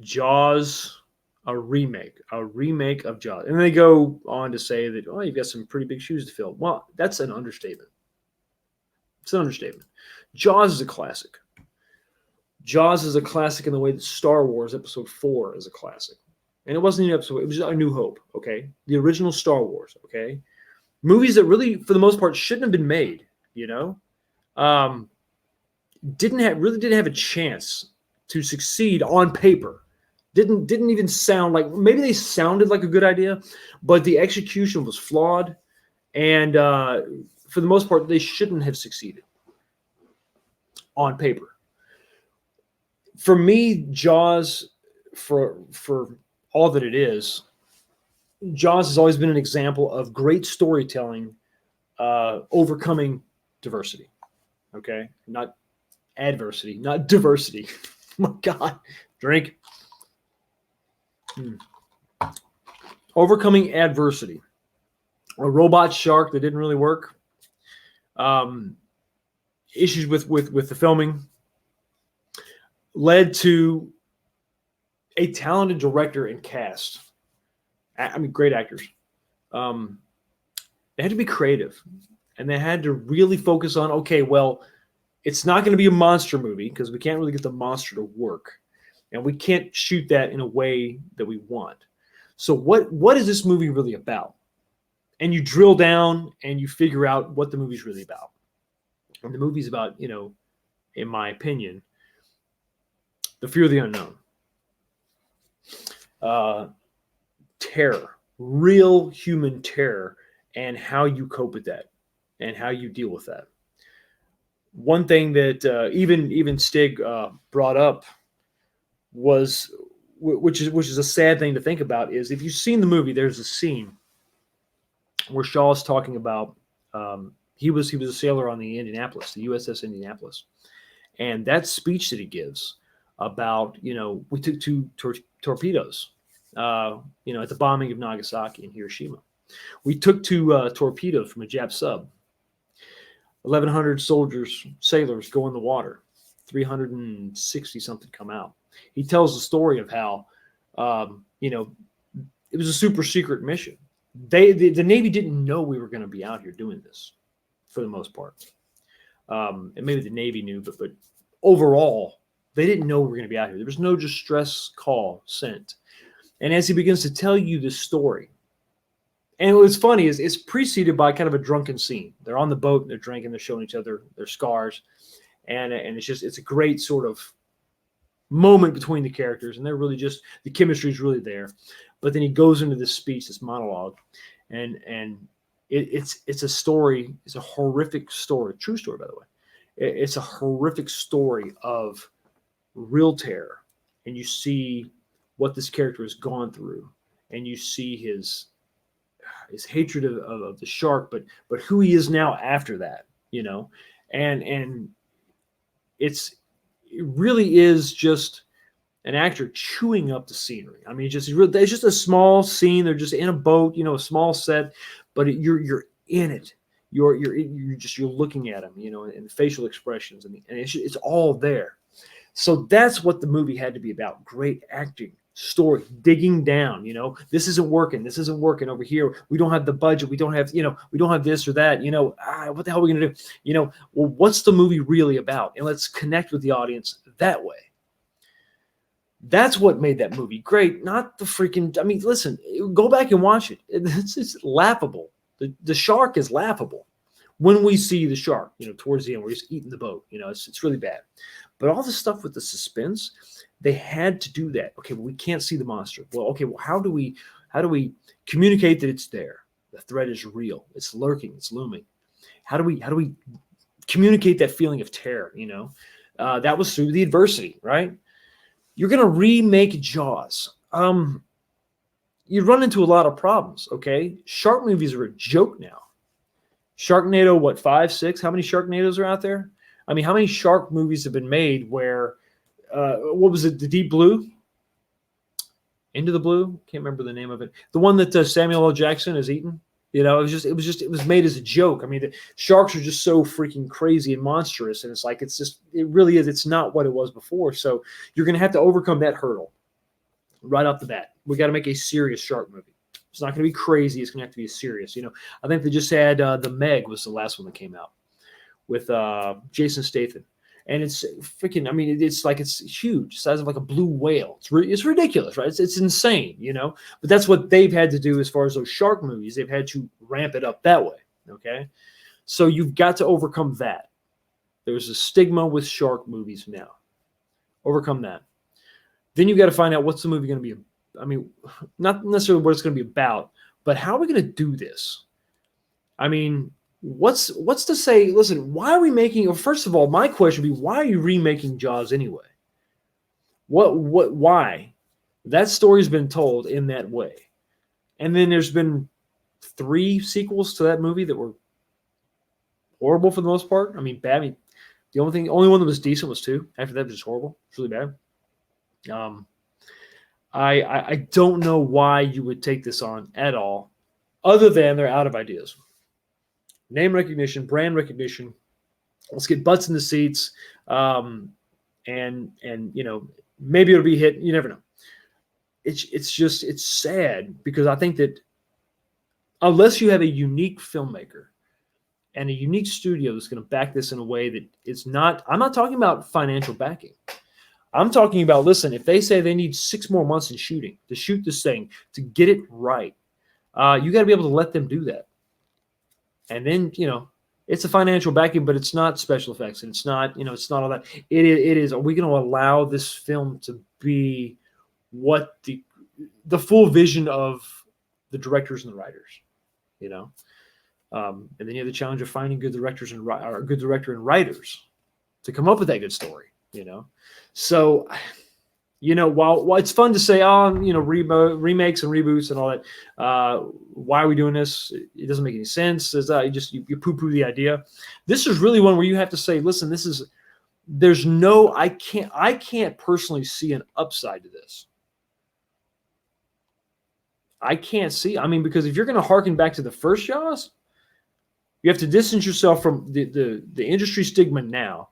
Jaws, a remake of Jaws. And they go on to say that, oh, you've got some pretty big shoes to fill. Well, that's an understatement. It's an understatement. Jaws is a classic. Jaws is a classic in the way that Star Wars Episode 4 is a classic. And it wasn't an episode, it was A New Hope, okay? The original Star Wars, okay? Movies that really, for the most part, shouldn't have been made, you know? Didn't have a chance to succeed on paper. Didn't even sound like, maybe they sounded like a good idea, but the execution was flawed. And for the most part, they shouldn't have succeeded on paper. For me, Jaws, for all that it is, Jaws has always been an example of great storytelling overcoming diversity. Okay? Not adversity, not diversity. My God. Drink. Overcoming adversity. A robot shark that didn't really work. Issues with the filming led to a talented director and cast. I mean, great actors. They had to be creative, and they had to really focus on, okay, well, it's not going to be a monster movie because we can't really get the monster to work, and we can't shoot that in a way that we want. So what is this movie really about? And you drill down and you figure out what the movie's really about. And the movie's about, in my opinion, the fear of the unknown. Terror, real human terror, and how you cope with that and how you deal with that. One thing that even Stig brought up was, which is a sad thing to think about, is if you've seen the movie, there's a scene where Shaw is talking about he was a sailor on the Indianapolis, the USS Indianapolis, and that speech that he gives about, we took two torpedoes, at the bombing of Nagasaki and Hiroshima. We took two torpedoes from a Jap sub. 1,100 sailors go in the water. 360 something come out. He tells the story of how, it was a super secret mission. The Navy didn't know we were going to be out here doing this, for the most part. And maybe the Navy knew, but overall, they didn't know we were going to be out here. There was no distress call sent. And as he begins to tell you this story, and what's funny is it's preceded by kind of a drunken scene. They're on the boat, and they're drinking, they're showing each other their scars, and it's a great sort of moment between the characters, and they're really just, the chemistry is really there. But then he goes into this speech, this monologue, and it's a story. It's a horrific story, true story, by the way. It's a horrific story of real terror, and you see what this character has gone through, and you see his hatred of the shark, but who he is now after that, and it really is just an actor chewing up the scenery. I mean, it's just a small scene. They're just in a boat, a small set, but you're in it. You're looking at him, and the facial expressions, and it's all there. So that's what the movie had to be about. Great acting, story, digging down, this isn't working over here. We don't have the budget. We don't have, we don't have this or that, what the hell are we going to do? Well, what's the movie really about? And let's connect with the audience that way. That's what made that movie great. Not the freaking, listen, go back and watch it. It's laughable. The shark is laughable when we see the shark, towards the end where he's eating the boat, it's really bad. But all the stuff with the suspense, they had to do that. Okay, well, we can't see the monster. Well, okay, well, how do we communicate that it's there? The threat is real. It's lurking. It's looming. How do we communicate that feeling of terror? That was through the adversity, right? You're going to remake Jaws. You run into a lot of problems. Okay, shark movies are a joke now. Sharknado, what, 5, 6? How many Sharknados are out there? I mean, how many shark movies have been made where what was it? The Deep Blue? Into the Blue? Can't remember the name of it. The one that Samuel L. Jackson has eaten. You know, it was made as a joke. I mean, the sharks are just so freaking crazy and monstrous, and it's like it really is. It's not what it was before. So you're going to have to overcome that hurdle right off the bat. We got to make a serious shark movie. It's not going to be crazy. It's going to have to be serious. You know, I think they just had the Meg was the last one that came out with Jason Statham. And it's freaking, I mean, it's huge, size of like a blue whale. It's ridiculous, right? It's insane, you know? But that's what they've had to do as far as those shark movies. They've had to ramp it up that way, okay? So you've got to overcome that. There's a stigma with shark movies now. Overcome that. Then you got to find out what's the movie going to be. I mean, not necessarily what it's going to be about, but how are we going to do this? I mean, what's to say, listen, why are we making, well, first of all, my question would be, why are you remaking Jaws anyway? Why? That story's been told in that way. And then there's been 3 sequels to that movie that were horrible for the most part. I mean, bad. I mean, the only one that was decent was 2. After that, it was just horrible. It's really bad. I don't know why you would take this on at all, other than they're out of ideas. Name recognition, brand recognition. Let's get butts in the seats, and you know, maybe it'll be hit. You never know. It's sad because I think that unless you have a unique filmmaker and a unique studio that's going to back this in a way that it's not. I'm not talking about financial backing. I'm talking about, listen, if they say they need 6 more months in shooting to shoot this thing to get it right, you got to be able to let them do that. And then, you know, it's a financial backing, but it's not special effects. And it's not, you know, it's not all that. It is, are we going to allow this film to be what the full vision of the directors and the writers, you know? And then you have the challenge of finding good directors and or a good director and writers to come up with that good story, you know? So, you know, while it's fun to say, oh, you know, remakes and reboots and all that, why are we doing this? It doesn't make any sense. You poo-poo the idea. This is really one where you have to say, listen, I can't personally see an upside to this. I can't see. I mean, because if you're going to harken back to the first Jaws, you have to distance yourself from the industry stigma now,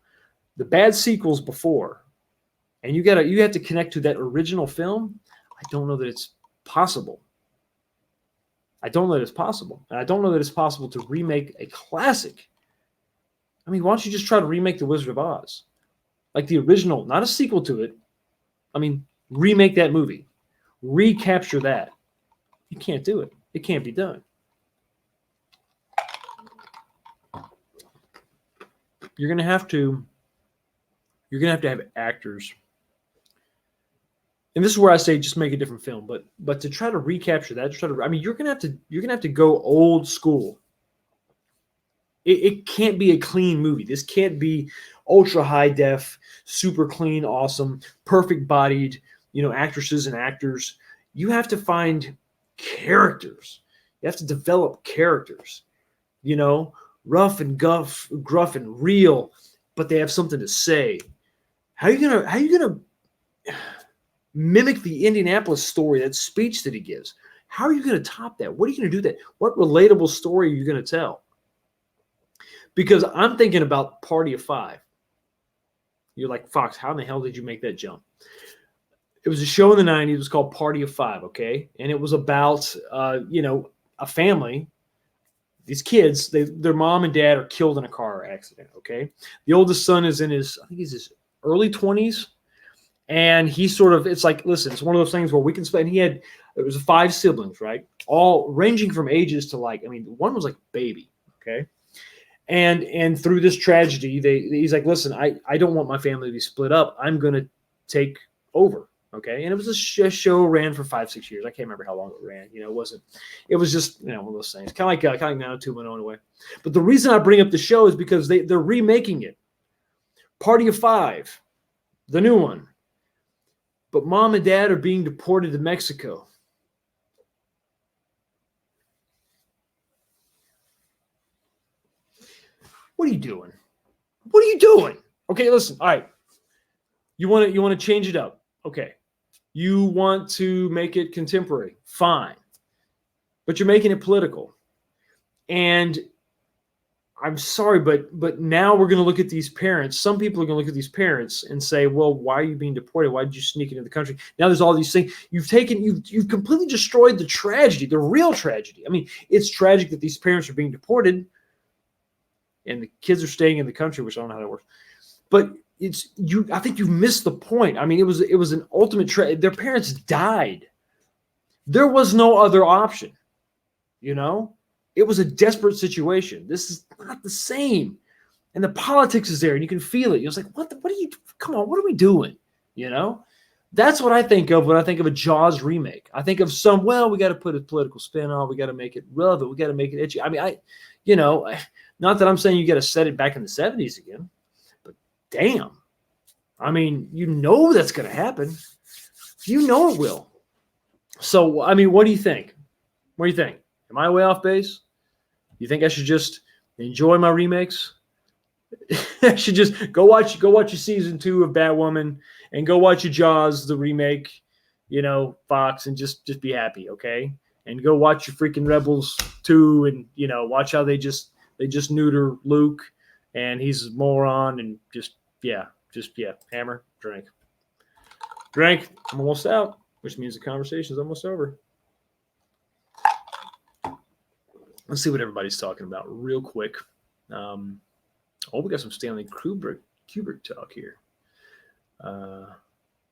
the bad sequels before. And you have to connect to that original film. I don't know that it's possible. I don't know that it's possible. And I don't know that it's possible to remake a classic. I mean, why don't you just try to remake The Wizard of Oz? Like the original, not a sequel to it. I mean, remake that movie. Recapture that. You can't do it. It can't be done. You're gonna have to have actors. And this is where I say just make a different film, but to try to recapture that, you're gonna have to go old school. It can't be a clean movie. This can't be ultra high def, super clean, awesome, perfect bodied, you know, actresses and actors. You have to find characters. You have to develop characters, you know, rough and gruff and real, but they have something to say. How are you gonna mimic the Indianapolis story, that speech that he gives? How are you going to top that? What are you going to do that? What relatable story are you going to tell? Because I'm thinking about Party of Five. You're like, Fox, how in the hell did you make that jump? It was a show in the 90s. It was called Party of Five, okay? And it was about, you know, a family. These kids, their mom and dad are killed in a car accident, okay? The oldest son is in his early 20s. And he it's like, listen, it's one of those things where we can spend, it was 5 siblings, right? All ranging from ages to like, I mean, one was like a baby, okay? And through this tragedy, he's like, listen, I don't want my family to be split up. I'm going to take over, okay? And it was a show ran for 5-6 years. I can't remember how long it ran. You know, it was just, you know, one of those things. Kind of like Now 2.0 in a way. But the reason I bring up the show is because they're remaking it. Party of Five, the new one. But mom and dad are being deported to Mexico. What are you doing? What are you doing? Okay, listen. All right. You want to change it up. Okay. You want to make it contemporary. Fine. But you're making it political. And I'm sorry, but now we're going to look at these parents. Some people are going to look at these parents and say, well, why are you being deported? Why did you sneak into the country? Now there's all these things. You've completely destroyed the tragedy, the real tragedy. I mean, it's tragic that these parents are being deported and the kids are staying in the country, which I don't know how that works. But I think you've missed the point. I mean, it was an ultimate tragedy. Their parents died. There was no other option, you know? It was a desperate situation. This is not the same. And the politics is there, and you can feel it. You're just like, what are you, come on, what are we doing? You know? That's what I think of when I think of a Jaws remake. I think of we got to put a political spin on it. We got to make it relevant. We got to make it edgy. I mean, not that I'm saying you got to set it back in the 70s again, but damn. I mean, you know that's going to happen. You know it will. So, I mean, what do you think? What do you think? Am I way off base? You think I should just enjoy my remakes? I should just go watch your season 2 of Batwoman and go watch your Jaws, the remake, Fox, and just be happy, okay? And go watch your freaking Rebels 2 and, watch how they just neuter Luke and he's a moron and just hammer, drink. I'm almost out, which means the conversation is almost over. Let's see what everybody's talking about real quick. We got some Stanley Kubrick talk here.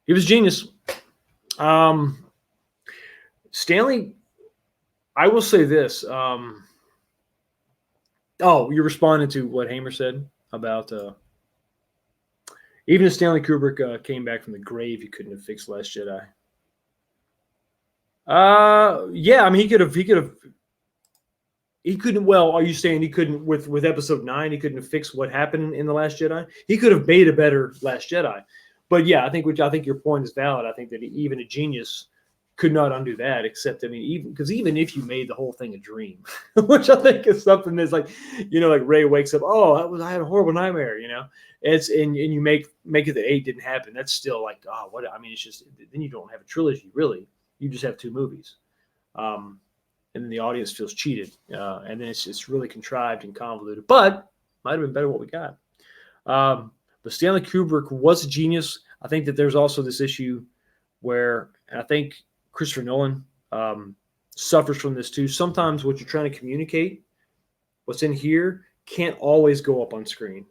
He was genius. Stanley, I will say this. You responded to what Hamer said about even if Stanley Kubrick came back from the grave, he couldn't have fixed Last Jedi. Yeah, I mean, he could have. He couldn't. Well, are you saying he couldn't with Episode 9? He couldn't have fixed what happened in the Last Jedi. He could have made a better Last Jedi. But yeah, I think your point is valid. I think that even a genius could not undo that. Except, I mean, even if you made the whole thing a dream, which I think is something that's like, like Ray wakes up. Oh, I had a horrible nightmare. It's and you make it that 8 didn't happen. That's still like, oh, what? I mean, it's just then you don't have a trilogy really. You just have 2 movies. And then the audience feels cheated, and then it's really contrived and convoluted. But might have been better what we got. But Stanley Kubrick was a genius. I think that there's also this issue where, and I think Christopher Nolan suffers from this too. Sometimes what you're trying to communicate, what's in here, can't always go up on screen.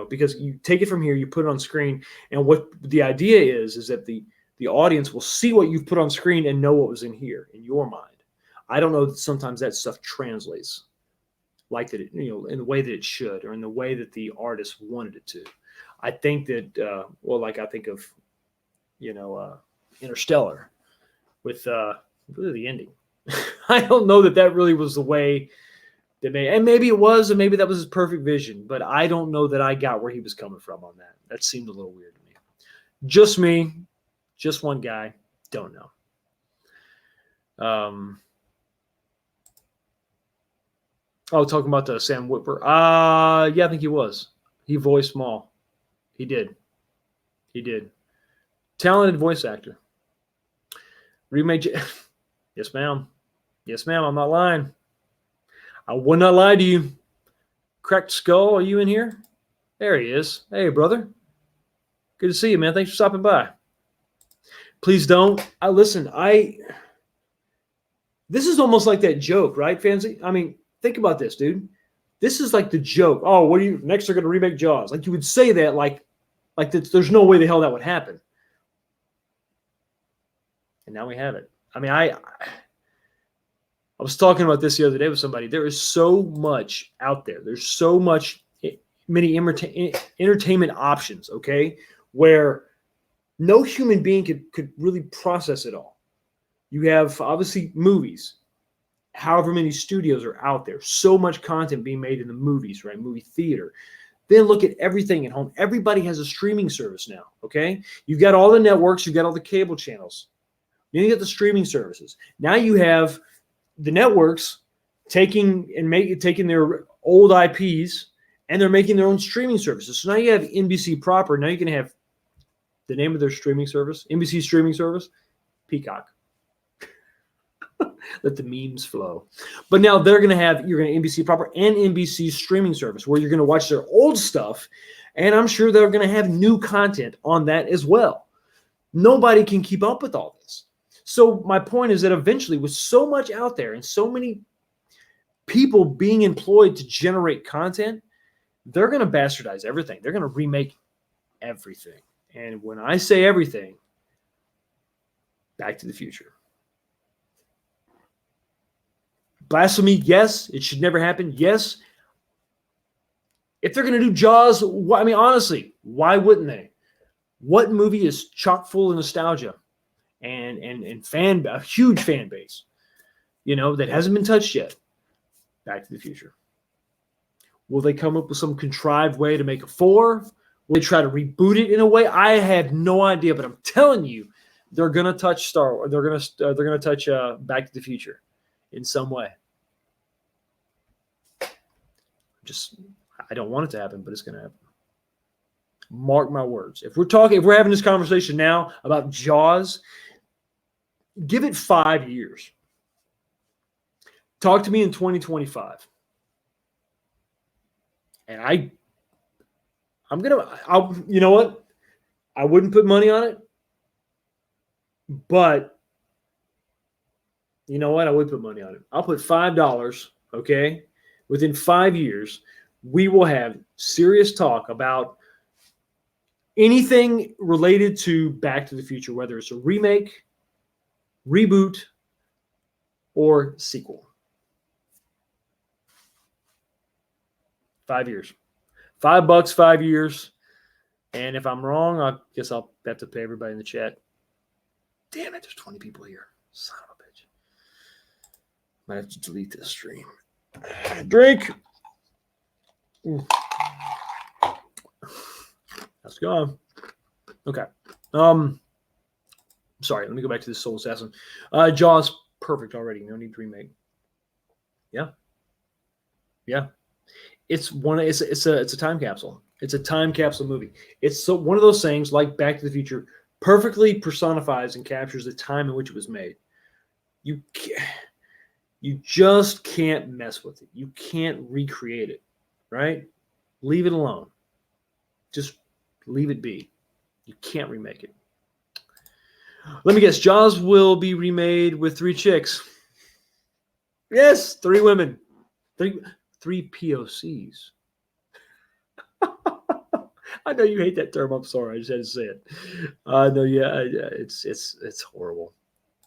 Because you take it from here, you put it on screen, and what the idea is that the audience will see what you've put on screen and know what was in here in your mind. I don't know that sometimes that stuff translates like that, in the way that it should, or in the way that the artist wanted it to. I think that, like I think of, Interstellar with really the ending. I don't know that really was the way that and maybe it was, and maybe that was his perfect vision, but I don't know that I got where he was coming from on that. That seemed a little weird to me. Just me. Just one guy. Don't know. Talking about the Sam Witwer. Yeah, I think he was. He voiced Maul. He did. Talented voice actor. Remake. Yes, ma'am. I'm not lying. I would not lie to you. Cracked Skull, are you in here? There he is. Hey, brother. Good to see you, man. Thanks for stopping by. Please don't. This is almost like that joke, right, Fancy? I mean, think about this, dude. This is like the joke. Oh, next they're going to remake Jaws. Like you would say that like there's no way the hell that would happen. And now we have it. I mean, I was talking about this the other day with somebody. There is so much out there. There's so many entertainment options, okay, where no human being could really process it all. You have, obviously, movies. However many studios are out there. So much content being made in the movies, right? Movie theater. Then look at everything at home. Everybody has a streaming service now, okay? You've got all the networks. You've got all the cable channels. Then you get the streaming services. Now you have the networks taking their old IPs and they're making their own streaming services. So now you have NBC proper. Now you can have The name of their streaming service, NBC streaming service, Peacock. Let the memes flow. But now you're going to NBC proper and NBC streaming service where you're going to watch their old stuff. And I'm sure they're going to have new content on that as well. Nobody can keep up with all this. So my point is that eventually with so much out there and so many people being employed to generate content, they're going to bastardize everything. They're going to remake everything. And when I say everything, Back to the Future. Blasphemy, yes. It should never happen, yes. If they're going to do Jaws, I mean, honestly, why wouldn't they? What movie is chock full of nostalgia and a huge fan base, that hasn't been touched yet? Back to the Future. Will they come up with some contrived way to make a 4? Will they try to reboot it in a way? I have no idea, but I'm telling you, they're going to touch Star Wars. They're going to touch Back to the Future in some way. I don't want it to happen, but it's going to happen. Mark my words. If we're having this conversation now about Jaws, give it 5 years. Talk to me in 2025. And you know what? I wouldn't put money on it, but you know what? I would put money on it. I'll put $5, okay? Within 5 years, we will have serious talk about anything related to Back to the Future, whether it's a remake, reboot, or sequel. 5 years. $5, 5 years. And if I'm wrong, I guess I'll have to pay everybody in the chat. Damn it, there's 20 people here. Son of a bitch. Might have to delete this stream. Drink. That's gone. Okay. Sorry, let me go back to this Soul Assassin. Jaws, perfect already. No need to remake. Yeah. It's a time capsule. It's a time capsule movie. It's one of those things like Back to the Future perfectly personifies and captures the time in which it was made. You just can't mess with it. You can't recreate it, right? Leave it alone. Just leave it be. You can't remake it. Let me guess. Jaws will be remade with 3 chicks. Yes, 3 women. 3 POCs. I know you hate that term. I'm sorry. I just had to say it. No, yeah, it's horrible.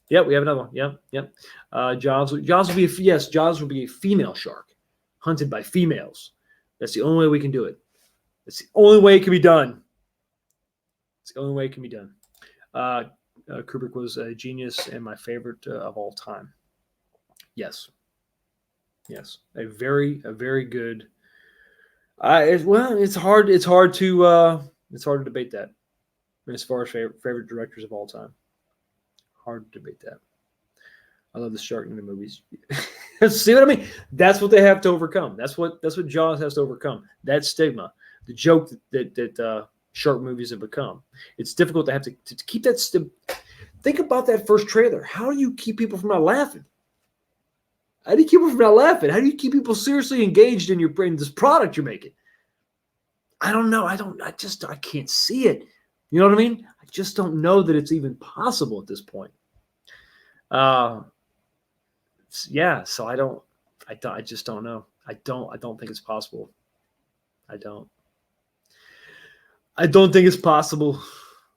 Yeah, we have another one. Yep. Jaws will be a female shark hunted by females. That's the only way we can do it. That's the only way it can be done. It's the only way it can be done. Kubrick was a genius and my favorite of all time. Yes, a very good. It's hard to debate that. As far as favorite directors of all time, hard to debate that. I love the shark in the movies. See what I mean? That's what they have to overcome. That's what Jaws has to overcome. That stigma, the joke that shark movies have become. It's difficult to have to keep that. Think about that first trailer. How do you keep people from not laughing? How do you keep people from not laughing? How do you keep people seriously engaged in this product you're making? I don't know. I can't see it. You know what I mean? I just don't know that it's even possible at this point. So I just don't know. I don't think it's possible. I don't think it's possible.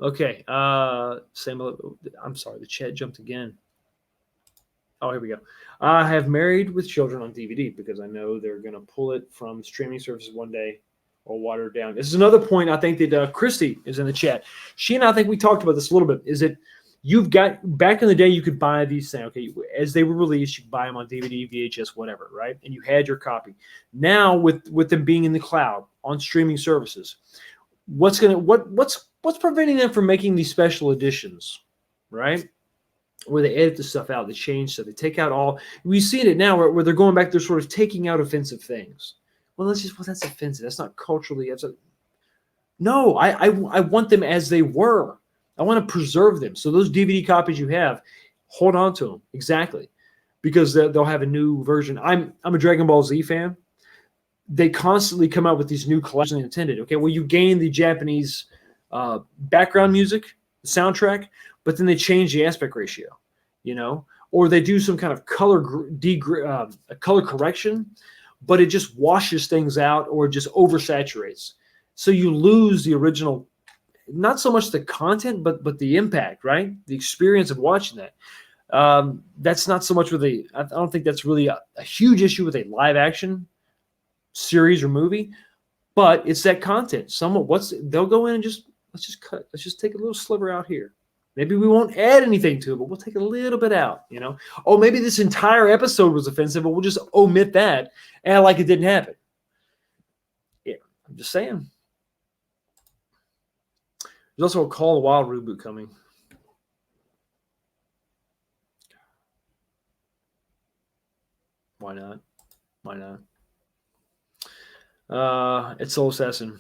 Okay. I'm sorry. The chat jumped again. Oh, here we go. I have Married with Children on DVD because I know they're going to pull it from streaming services one day or water it down. This is another point I think that Christy is in the chat. She and I think we talked about this a little bit, is that you've got, back in the day, you could buy these things. Okay, as they were released, you could buy them on DVD, VHS, whatever, right? And you had your copy. Now, with them being in the cloud on streaming services, what's preventing them from making these special editions, right? Where they edit the stuff out, they change stuff, they take out all. We've seen it now where they're going back, they're sort of taking out offensive things. Well, that's offensive. That's not culturally. No, I want them as they were. I want to preserve them. So those DVD copies you have, hold on to them. Exactly. Because they'll have a new version. I'm a Dragon Ball Z fan. They constantly come out with these new collections intended. Okay, well, you gain the Japanese background music, the soundtrack, but then they change the aspect ratio, or they do some kind of color correction, but it just washes things out or just oversaturates. So you lose the original, not so much the content, but the impact, right? The experience of watching that. That's not so much I don't think that's really a huge issue with a live action series or movie, but it's that content. They'll go in and let's just cut. Let's just take a little sliver out here. Maybe we won't add anything to it, but we'll take a little bit out, Oh, maybe this entire episode was offensive, but we'll just omit that and like it didn't happen. Yeah, I'm just saying. There's also a Call of the Wild reboot coming. Why not? Why not? It's Soul Assassin.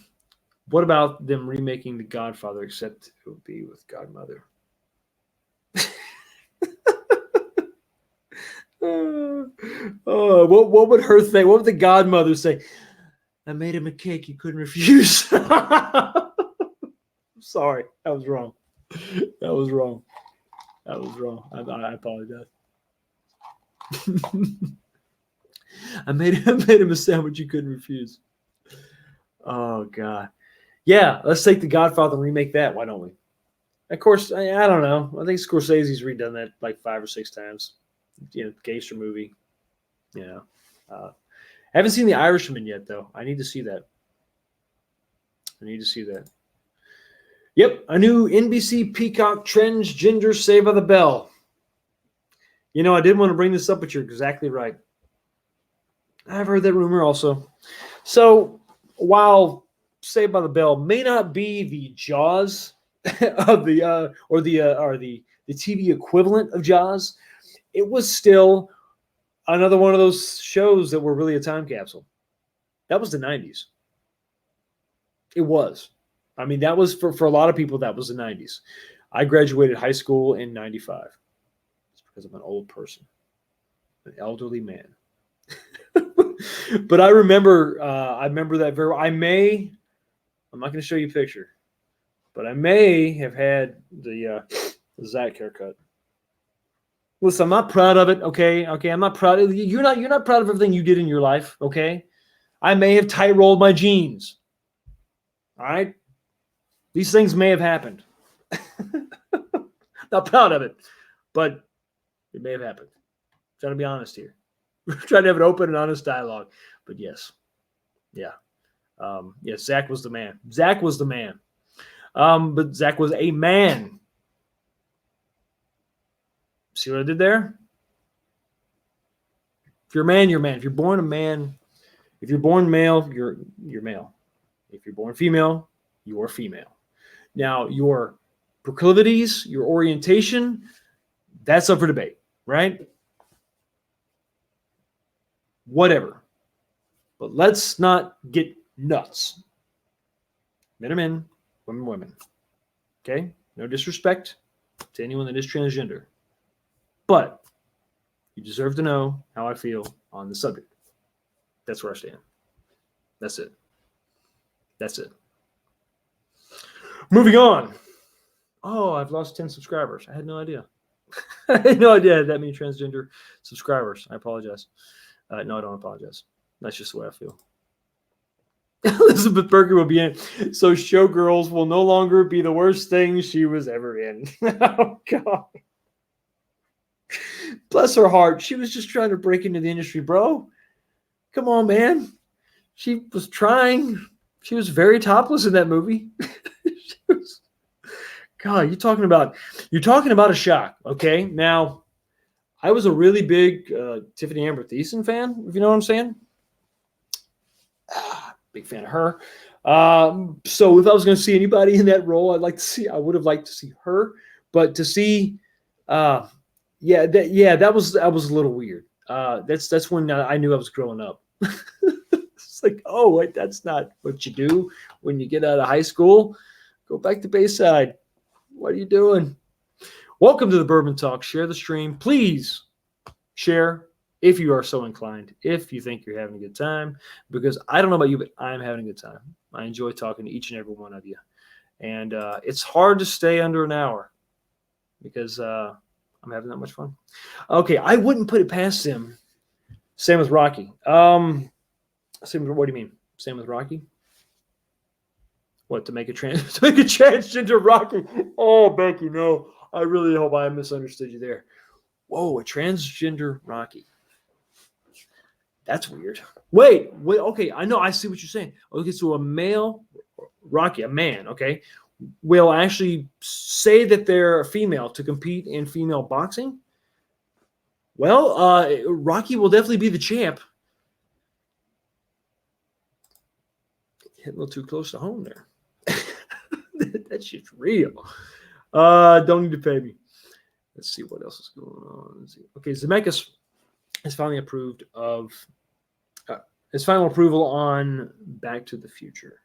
What about them remaking The Godfather, except it would be with Godmother? What would her think? What would the Godmother say? I made him a cake he couldn't refuse. Sorry, that was wrong. That was wrong. I apologize. I made him a sandwich he couldn't refuse. Oh God, yeah. Let's take The Godfather and remake that. Why don't we? Of course, I don't know. I think Scorsese's redone that like 5 or 6 times. Gangster movie. Haven't seen The Irishman yet, though. I need to see that. Yep, a new NBC Peacock transgender Saved by the Bell. I did want to bring this up, but you're exactly right. I've heard that rumor also. So while Saved by the Bell may not be the Jaws of the TV equivalent of Jaws, it was still another one of those shows that were really a time capsule. That was the 90s. It was. I mean, that was for a lot of people, that was the 90s. I graduated high school in 95. It's because I'm an old person, an elderly man. But I remember that very well. I'm not going to show you a picture, but I may have had the Zach haircut. Listen, I'm not proud of it. Okay. I'm not proud of you're not proud of everything you did in your life. Okay. I may have tight rolled my jeans. All right. These things may have happened. Not proud of it, but it may have happened. I'm trying to be honest here. We're trying to have an open and honest dialogue. But yes. Yeah. Yes, Zach was the man. But Zach was a man. See what I did there? If you're a man, you're a man. If you're born a man, if you're born male, you're male. If you're born female, you are female. Now, your proclivities, your orientation, that's up for debate, right? Whatever. But let's not get nuts. Men are men, women are women. Okay? No disrespect to anyone that is transgender. But you deserve to know how I feel on the subject. That's where I stand. That's it. Moving on. Oh, I've lost 10 subscribers. I had no idea. I had no idea I had that many transgender subscribers. I apologize. No, I don't apologize. That's just the way I feel. Elizabeth Berger will be in. So Showgirls will no longer be the worst thing she was ever in. Oh, God. Bless her heart. She was just trying to break into the industry, bro. Come on, man. She was trying. She was very topless in that movie. God, you're talking about a shock. Okay, now I was a really big Tiffany Amber Thiessen fan, if you know what I'm saying. Big fan of her. So if I was going to see anybody in that role, I would have liked to see her. But to see, that was a little weird. That's when I knew I was growing up. It's like, oh, wait, that's not what you do when you get out of high school. Go back to Bayside. What are you doing? Welcome to the Bourbon Talk. Share the stream. Please share if you are so inclined, if you think you're having a good time, because I don't know about you, but I'm having a good time. I enjoy talking to each and every one of you. And it's hard to stay under an hour because I'm having that much fun. Okay, I wouldn't put it past him. Same with Rocky. What do you mean? Same with Rocky? What, to make a transgender Rocky? Oh, Becky, no. I really hope I misunderstood you there. Whoa, a transgender Rocky. That's weird. Wait. Okay, I know. I see what you're saying. Okay, so a male Rocky, a man, okay, will actually say that they're a female to compete in female boxing. Well, Rocky will definitely be the champ. Hit a little too close to home there. That shit's real. Don't need to pay me. Let's see what else is going on. Okay, Zemeckis is finally approved of his final approval on Back to the Future.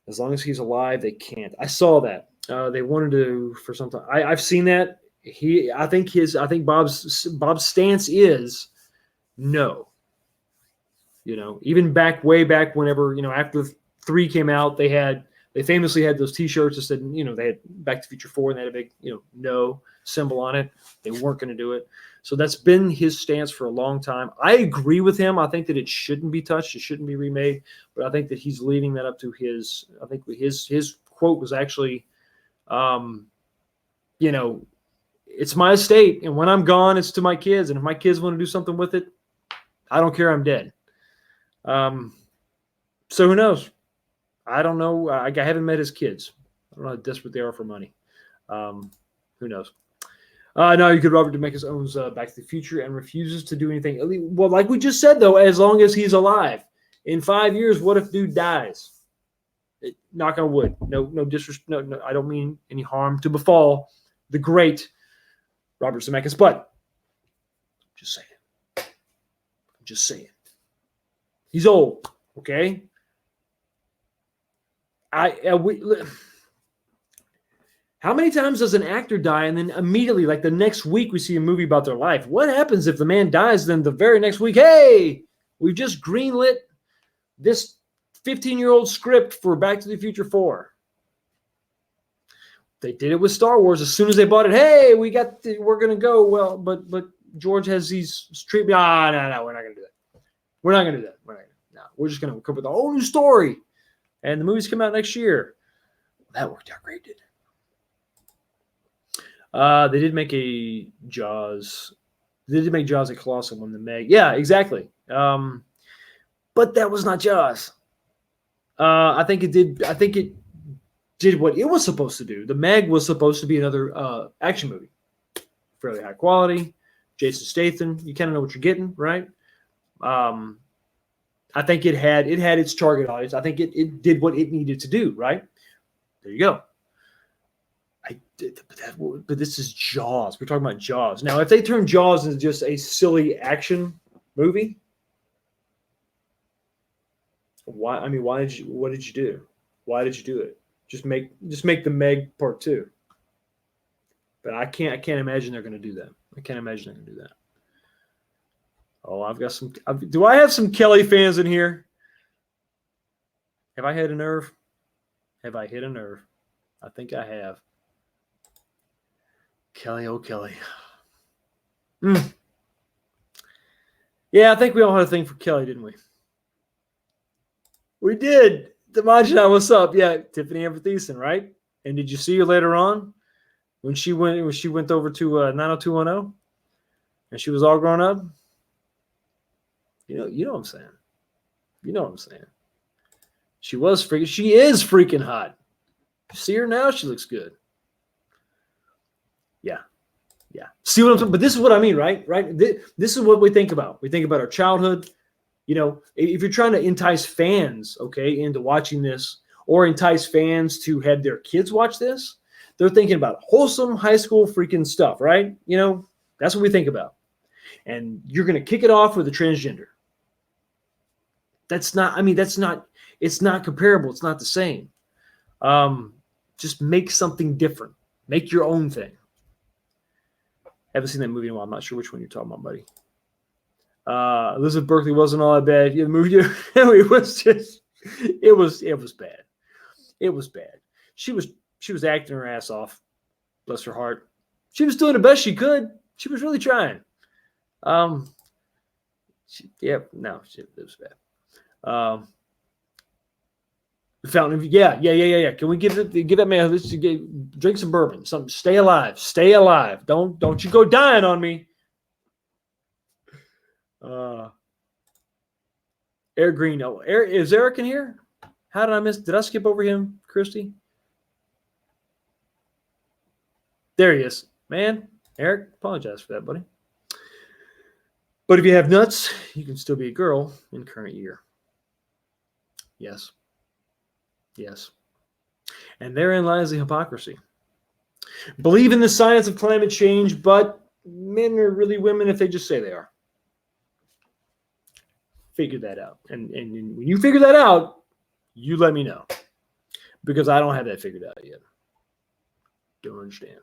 As long as he's alive, they can't. I saw that. They wanted to for some time. I've seen that. I think Bob's stance is no. You know, even way back whenever, you know, after 3 came out, they famously had those T-shirts that said, you know, they had Back to the Future 4 and they had a big, you know, no symbol on it. They weren't going to do it. So that's been his stance for a long time. I agree with him. I think that it shouldn't be touched. It shouldn't be remade. But I think that he's leaving that up to his. I think his quote was actually, you know, it's my estate, and when I'm gone, it's to my kids. And if my kids want to do something with it, I don't care. I'm dead. So who knows? I don't know. I haven't met his kids. I don't know how desperate they are for money. Who knows? No, you could. Robert Zemeckis owns Back to the Future and refuses to do anything. Well, like we just said, though, as long as he's alive. In 5 years, what if dude dies? Knock on wood. No disrespect. No, I don't mean any harm to befall the great Robert Zemeckis, but I'm just saying. He's old, okay? How many times does an actor die and then immediately, like the next week, we see a movie about their life? What happens if the man dies, then the very next week, hey, we've just greenlit this 15-year-old script for Back to the Future 4. They did it with Star Wars. As soon as they bought it, hey, we're going to go. Well, but George has these street. No, we're not going to do that. We're not going to do that. We're just going to come up with a whole new story. And the movies come out next year. That worked out great, didn't it? They did make a Jaws. They did make Jaws a colossal one, the Meg. Yeah, exactly. But that was not Jaws. I think it did what it was supposed to do. The Meg was supposed to be another action movie. Fairly high quality. Jason Statham. You kind of know what you're getting, right? I think it had its target audience. I think it did what it needed to do, right? There you go. But this is Jaws. We're talking about Jaws. Now, if they turn Jaws into just a silly action movie, why? I mean, what did you do? Why did you do it? Just make the Meg Part 2. But I can't imagine they're going to do that. I can't imagine they're going to do that. Oh, I've got some. Do I have some Kelly fans in here? Have I hit a nerve? I think I have. Kelly, oh Kelly. Yeah, I think we all had a thing for Kelly, didn't we? We did. Demajina, what's up? Yeah, Tiffany Amber Thiessen, right? And did you see her later on when she went over to 90210 and she was all grown up? You know what I'm saying. You know what I'm saying. She is freaking hot. You see her now? She looks good. Yeah. See what I'm saying? But this is what I mean, right? This is what we think about. We think about our childhood. You know, if you're trying to entice fans, okay, into watching this, or entice fans to have their kids watch this, they're thinking about wholesome high school freaking stuff, right? You know, that's what we think about. And you're going to kick it off with a transgender. That's not. I mean, that's not. It's not comparable. It's not the same. Just make something different. Make your own thing. Haven't seen that movie in a while. I'm not sure which one you're talking about, buddy. Elizabeth Berkley wasn't all that bad. Yeah, the movie it was just it was bad. It was bad. She was acting her ass off. Bless her heart. She was doing the best she could. She was really trying. It was bad. Fountain of yeah. Can we give that man? Let's drink some bourbon. Some stay alive. Stay alive. Don't you go dying on me. Eric Green. Oh, is Eric in here? How did I miss? Did I skip over him, Christy? There he is. Man, Eric, apologize for that, buddy. But if you have nuts, you can still be a girl in current year. Yes. Yes. And therein lies the hypocrisy. Believe in the science of climate change, but men are really women if they just say they are. Figure that out. And when you figure that out, you let me know. Because I don't have that figured out yet. Don't understand.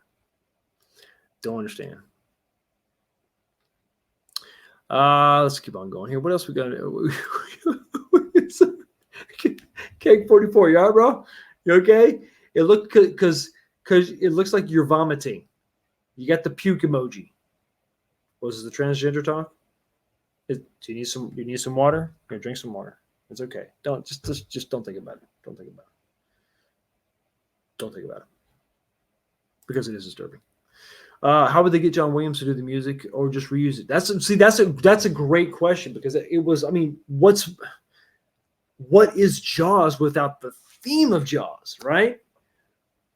Let's keep on going here. What else we got? Keg 44, you all right, bro? You okay? It looked because it looks like you're vomiting. You got the puke emoji. Was it the transgender talk? Do you need some water? Here, drink some water. It's okay. Don't just don't think about it. Don't think about it. Because it is disturbing. How would they get John Williams to do the music or just reuse it? That's a great question because it was. I mean, what is Jaws without the theme of Jaws, right?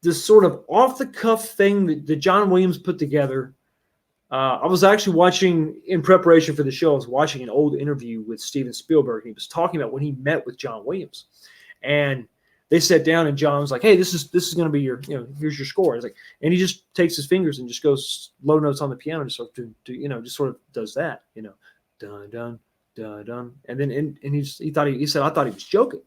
This sort of off the cuff thing that John Williams put together. I was actually watching in preparation for the show. I was watching an old interview with Steven Spielberg. And he was talking about when he met with John Williams, and they sat down and John was like, "Hey, this is going to be your, here's your score." It's like, and he just takes his fingers and just goes low notes on the piano, just sort of just sort of does that, dun dun dun dun, and then and he said I thought he was joking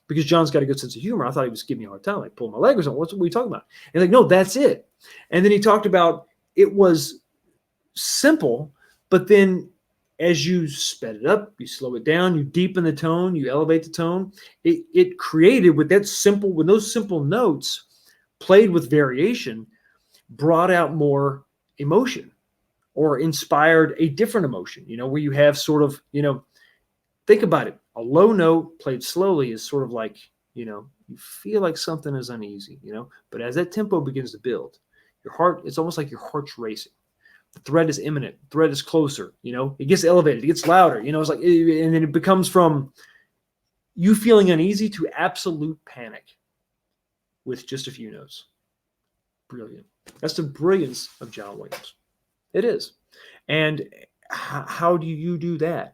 because John's got a good sense of humor. I thought he was giving me a hard time, like pulling my leg or something. What are we talking about? And like, no, that's it. And then he talked about it was simple, but then as you sped it up, you slow it down, you deepen the tone, you elevate the tone. It created with those simple notes played with variation, brought out more emotion or inspired a different emotion, where you have sort of, think about it. A low note played slowly is sort of like, you feel like something is uneasy, but as that tempo begins to build, it's almost like your heart's racing. The threat is imminent. The threat is closer. It gets elevated. It gets louder. It's like, and then it becomes from you feeling uneasy to absolute panic with just a few notes. Brilliant. That's the brilliance of John Williams. It is. And how do you do that?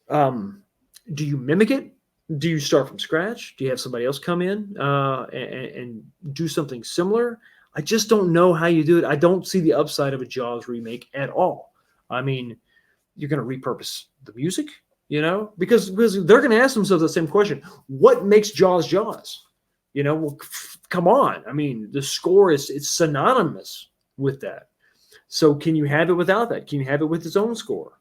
Do you mimic it? Do you start from scratch? Do you have somebody else come in and do something similar? I just don't know how you do it. I don't see the upside of a Jaws remake at all. I mean, you're going to repurpose the music, because they're going to ask themselves the same question. What makes Jaws Jaws? Come on. I mean, the score it's synonymous with that. So can you have it without that? Can you have it with its own score?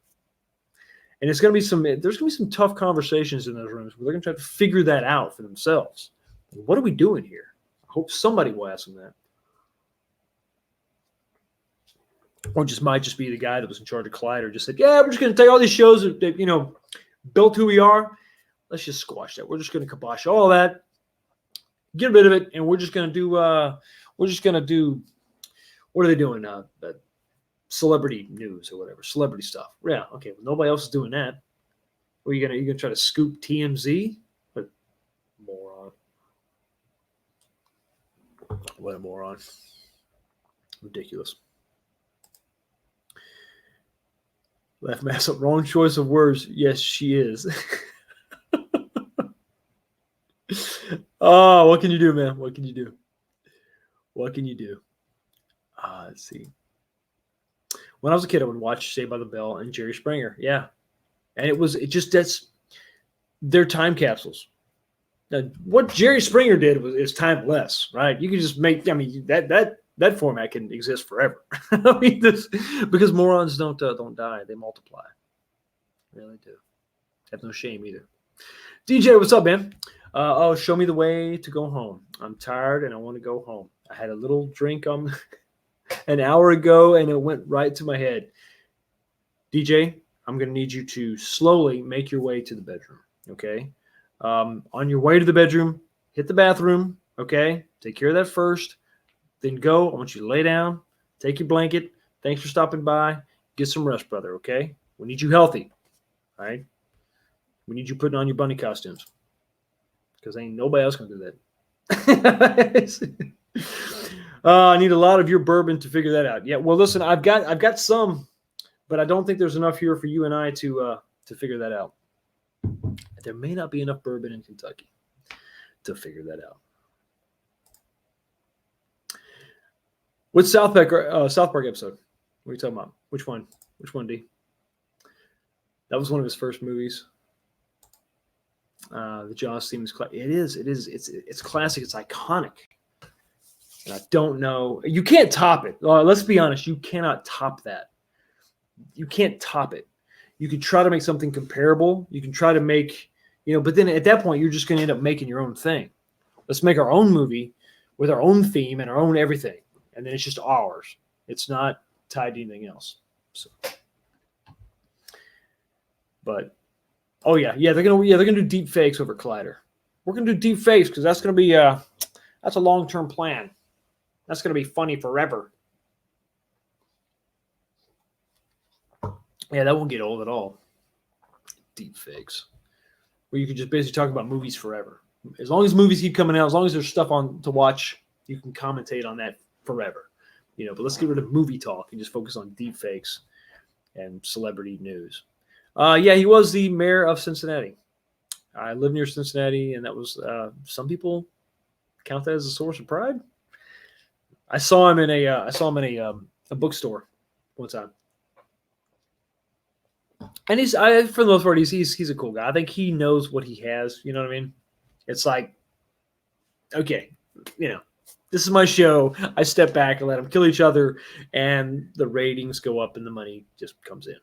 And there's going to be some tough conversations in those rooms where they're going to try to figure that out for themselves. What are we doing here? I hope somebody will ask them that. Or might just be the guy that was in charge of Collider just said, yeah, we're just going to take all these shows that built who we are. Let's just squash that. We're just going to kibosh all that, get rid of it, and we're just going to do, what are they doing now? Celebrity news or whatever, celebrity stuff. Yeah, okay. Well, nobody else is doing that. Are you gonna try to scoop TMZ? What moron. What a moron. Ridiculous. Laugh mass up. Wrong choice of words. Yes, she is. Oh, what can you do, man? What can you do? Let's see. When I was a kid, I would watch Saved by the Bell and Jerry Springer. Yeah. And that's they're time capsules. Now, what Jerry Springer did is timeless, right? You can just make. I mean, that format can exist forever. I mean, because morons don't die; they multiply. They really do. Have no shame either. DJ, what's up, man? Show me the way to go home. I'm tired and I want to go home. I had a little drink an hour ago and it went right to my head. DJ, I'm going to need you to slowly make your way to the bedroom, okay? On your way to the bedroom, hit the bathroom, okay? Take care of that first. Then go. I want you to lay down, take your blanket. Thanks for stopping by. Get some rest, brother, okay? We need you healthy, all right? We need you putting on your bunny costumes because ain't nobody else going to do that. I need a lot of your bourbon to figure that out. Yeah, well, listen, I've got some, but I don't think there's enough here for you and I to figure that out. There may not be enough bourbon in Kentucky to figure that out. What South Park episode? What are you talking about? Which one? Which one, D? That was one of his first movies. The Jaws theme is it's classic. It's iconic. And I don't know. You can't top it. Let's be honest. You cannot top that. You can't top it. You can try to make something comparable. You can try to make, but then at that point, you're just going to end up making your own thing. Let's make our own movie with our own theme and our own everything. And then it's just ours. It's not tied to anything else. So, but, oh yeah, they're gonna do deep fakes over Collider. We're gonna do deep fakes because that's gonna be that's a long-term plan. That's gonna be funny forever. Yeah, that won't get old at all. Deep fakes, where you can just basically talk about movies forever. As long as movies keep coming out, as long as there's stuff on to watch, you can commentate on that forever. But let's get rid of movie talk and just focus on deep fakes and celebrity news. Yeah, he was the mayor of Cincinnati. I live near Cincinnati, and that was some people count that as a source of pride. I saw him in a bookstore one time, and for the most part he's a cool guy. I think he knows what he has. You know what I mean? It's like, okay, this is my show. I step back and let them kill each other, and the ratings go up, and the money just comes in.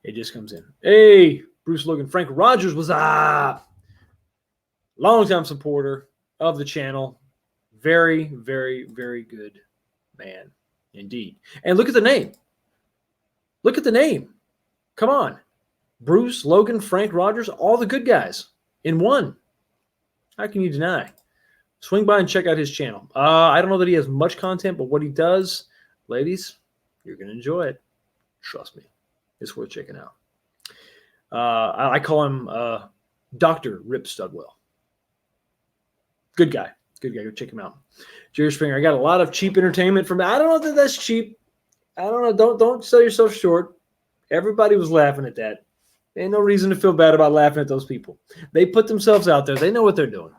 It just comes in. Hey, Bruce Logan. Frank Rogers was longtime supporter of the channel. Very, very, very good man indeed. And look at the name. Look at the name. Come on. Bruce, Logan, Frank Rogers, all the good guys in one. How can you deny? Swing by and check out his channel. I don't know that he has much content, but what he does, ladies, you're going to enjoy it. Trust me. It's worth checking out. I call him Dr. Rip Studwell. Good guy. Good guy. Go check him out. Jerry Springer. I got a lot of cheap entertainment from. I don't know that that's cheap. I don't know. Don't sell yourself short. Everybody was laughing at that. There ain't no reason to feel bad about laughing at those people. They put themselves out there. They know what they're doing.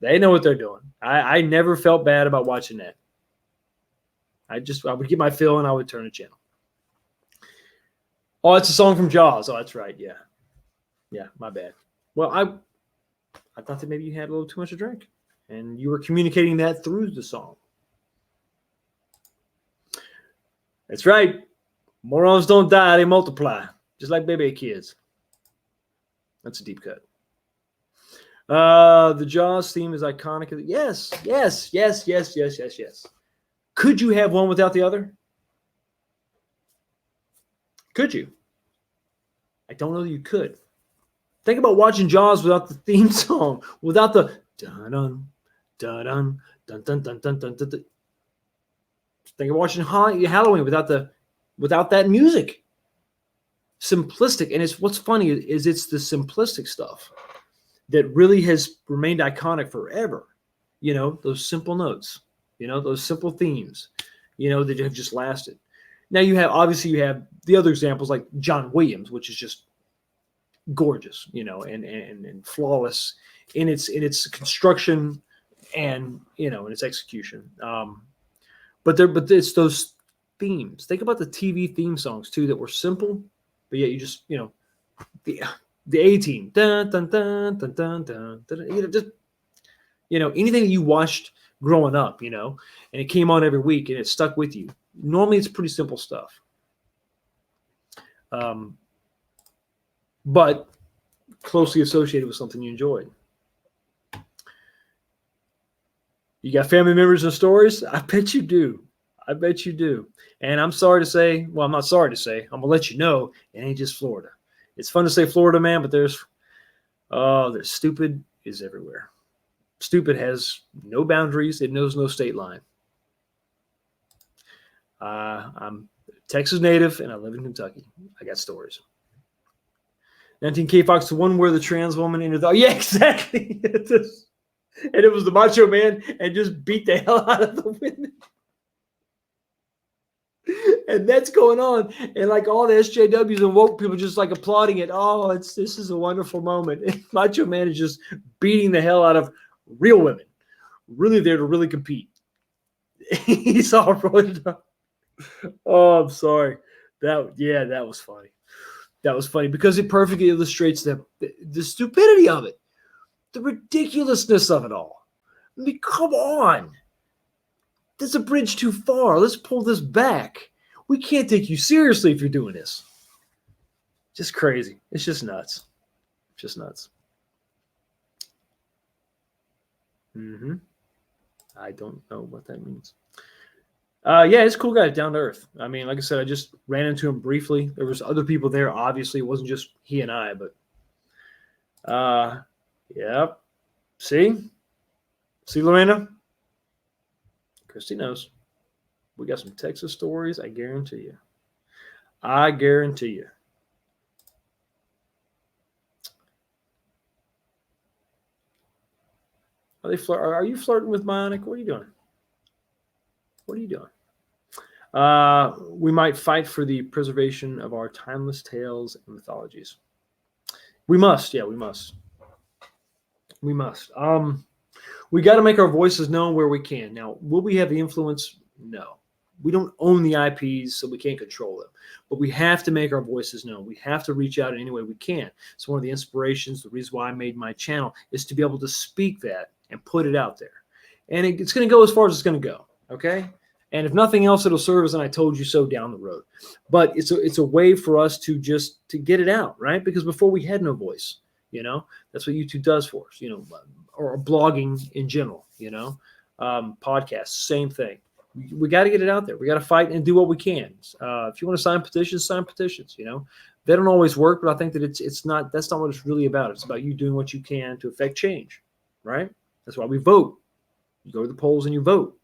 They know what they're doing. I never felt bad about watching that. I would get my fill and I would turn the channel. Oh, it's a song from Jaws. Oh, that's right. Yeah. Yeah, my bad. Well, I thought that maybe you had a little too much to drink, and you were communicating that through the song. That's right. Morons don't die, they multiply, just like baby kids. That's a deep cut. The Jaws theme is iconic. Yes. Could you have one without the other? Could you? I don't know that you could. Think about watching Jaws without the theme song, without the dun dun dun dun dun dun dun dun dun. Think of watching Halloween without that music. Simplistic, and what's funny is it's the simplistic stuff that really has remained iconic forever. Those simple notes, those simple themes, that have just lasted. Now you have the other examples like John Williams, which is just gorgeous, and flawless in its construction and in its execution. But it's those themes. Think about the TV theme songs too that were simple, but yet you just The A-Team. Dun, dun, dun, dun, dun, dun, dun. Just, anything that you watched growing up, and it came on every week and it stuck with you. Normally, it's pretty simple stuff. But closely associated with something you enjoyed. You got family members and stories? I bet you do. I bet you do. And I'm sorry to say, well, I'm not sorry to say, I'm going to let you know, it ain't just Florida. It's fun to say Florida, man, but there's stupid is everywhere. Stupid has no boundaries. It knows no state line. I'm Texas native, and I live in Kentucky. I got stories. 19K Fox, the one where the trans woman entered the... Yeah, exactly. And it was the Macho Man and just beat the hell out of the women. And that's going on. And like all the SJWs and woke people just like applauding it. Oh, this is a wonderful moment. And Macho Man is just beating the hell out of real women. Really there to really compete. He's all roided up. Oh, I'm sorry. That was funny. That was funny because it perfectly illustrates the stupidity of it. The ridiculousness of it all. I mean, come on. There's a bridge too far. Let's pull this back. We can't take you seriously if you're doing this. Just crazy. It's just nuts. Just nuts. I don't know what that means. Yeah, it's a cool guy, down to earth. I mean, like I said, I just ran into him briefly. There was other people there. Obviously, it wasn't just he and I, but yeah. See, Lorena? Christy knows. We got some Texas stories, I guarantee you. I guarantee you. Are you flirting with Bionic? What are you doing? What are you doing? We might fight for the preservation of our timeless tales and mythologies. We must. Yeah, we must. We must. We got to make our voices known where we can. Now, will we have the influence? No. We don't own the IPs, so we can't control them. But we have to make our voices known. We have to reach out in any way we can. So one of the inspirations, the reason why I made my channel, is to be able to speak that and put it out there. And it's going to go as far as it's going to go, okay? And if nothing else, it'll serve as an I told you so down the road. But it's a way for us to get it out, right? Because before we had no voice, that's what YouTube does for us, or blogging in general, podcasts, same thing. We got to get it out there. We got to fight and do what we can. If you want to sign petitions, sign petitions. They don't always work, but I think that that's not what it's really about. It's about you doing what you can to affect change, right? That's why we vote. You go to the polls and you vote.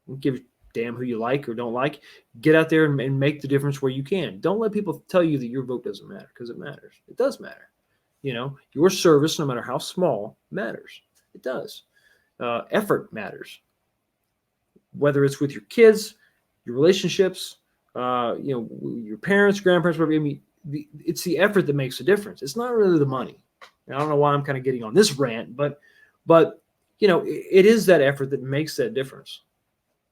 Don't give a damn who you like or don't like. Get out there and make the difference where you can. Don't let people tell you that your vote doesn't matter, because it matters. It does matter. Your service, no matter how small, matters. It does. Effort matters. Whether it's with your kids, your relationships, your parents, grandparents, whatever. I mean, it's the effort that makes a difference. It's not really the money. And I don't know why I'm kind of getting on this rant, but it is that effort that makes that difference.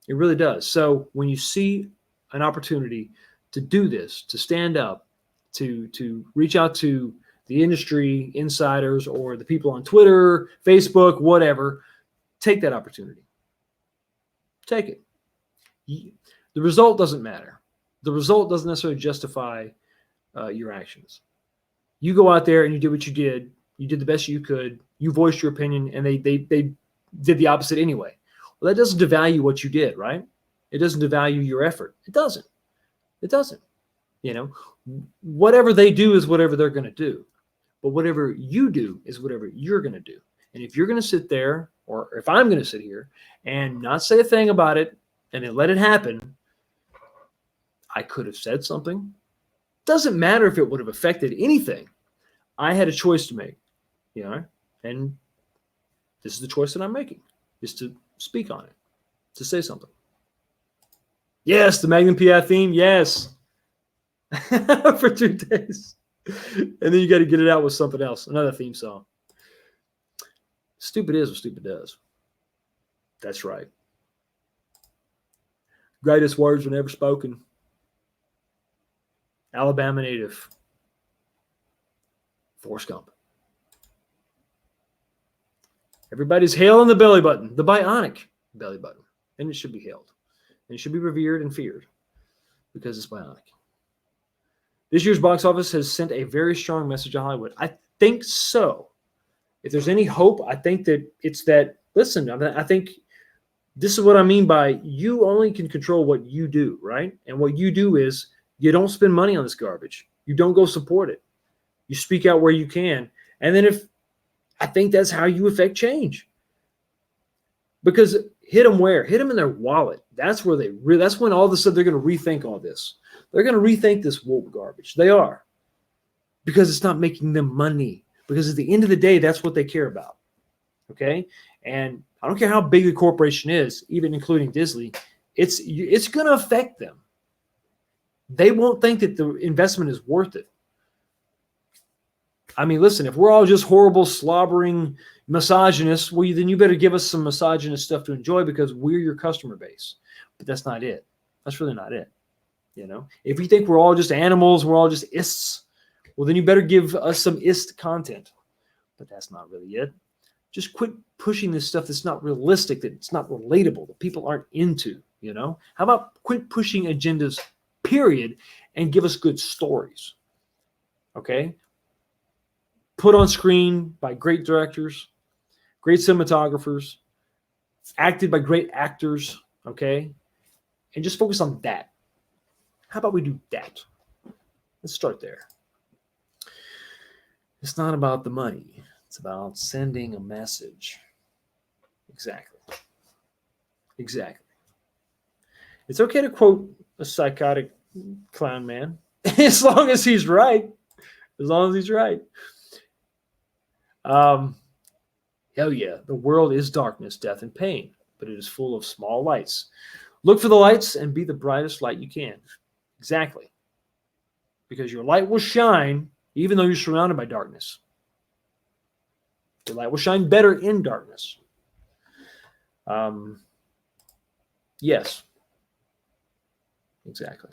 It really does. So when you see an opportunity to do this, to stand up, to reach out to the industry insiders or the people on Twitter, Facebook, whatever, take that opportunity. Take it. The result doesn't matter. The result doesn't necessarily justify your actions. You go out there and you did what you did. You did the best you could. You voiced your opinion, and they did the opposite anyway. Well, that doesn't devalue what you did, right? It doesn't devalue your effort. It doesn't. It doesn't. Whatever they do is whatever they're going to do. But whatever you do is whatever you're going to do. And if you're going to sit there, or if I'm going to sit here and not say a thing about it and then let it happen, I could have said something. Doesn't matter if it would have affected anything. I had a choice to make, and this is the choice that I'm making, is to speak on it, to say something. Yes, the Magnum PI theme, yes. For 2 days. And then you got to get it out with something else, another theme song. Stupid is what stupid does. That's right. Greatest words were never spoken. Alabama native. Forrest Gump. Everybody's hailing the belly button, the bionic belly button. And it should be hailed. And it should be revered and feared because it's bionic. This year's box office has sent a very strong message to Hollywood. I think so. If there's any hope, I think that it's that, listen, I think this is what I mean by you only can control what you do, right? And what you do is you don't spend money on this garbage. You don't go support it. You speak out where you can. And then I think that's how you affect change. Because hit them where? Hit them in their wallet. That's where that's when all of a sudden they're going to rethink all this. They're going to rethink this woke garbage. They are. Because it's not making them money. Because at the end of the day, that's what they care about. Okay? And I don't care how big the corporation is, even including Disney, it's going to affect them. They won't think that the investment is worth it. I mean, listen, if we're all just horrible, slobbering misogynists, well, then you better give us some misogynist stuff to enjoy because we're your customer base. But that's not it. That's really not it. You know, if you think we're all just animals, we're all just ists, well, then you better give us some ist content. But that's not really it. Just quit pushing this stuff that's not realistic, that it's not relatable, that people aren't into, you know? How about quit pushing agendas, period, and give us good stories, okay? Put on screen by great directors, great cinematographers, acted by great actors, okay? And just focus on that. How about we do that? Let's start there. It's not about the money. It's about sending a message. Exactly. Exactly. It's okay to quote a psychotic clown man as long as he's right. As long as he's right. Hell yeah. The world is darkness, death, and pain, but it is full of small lights. Look for the lights and be the brightest light you can. Exactly. Because your light will shine even though you're surrounded by darkness. The light will shine better in darkness. Yes. Exactly.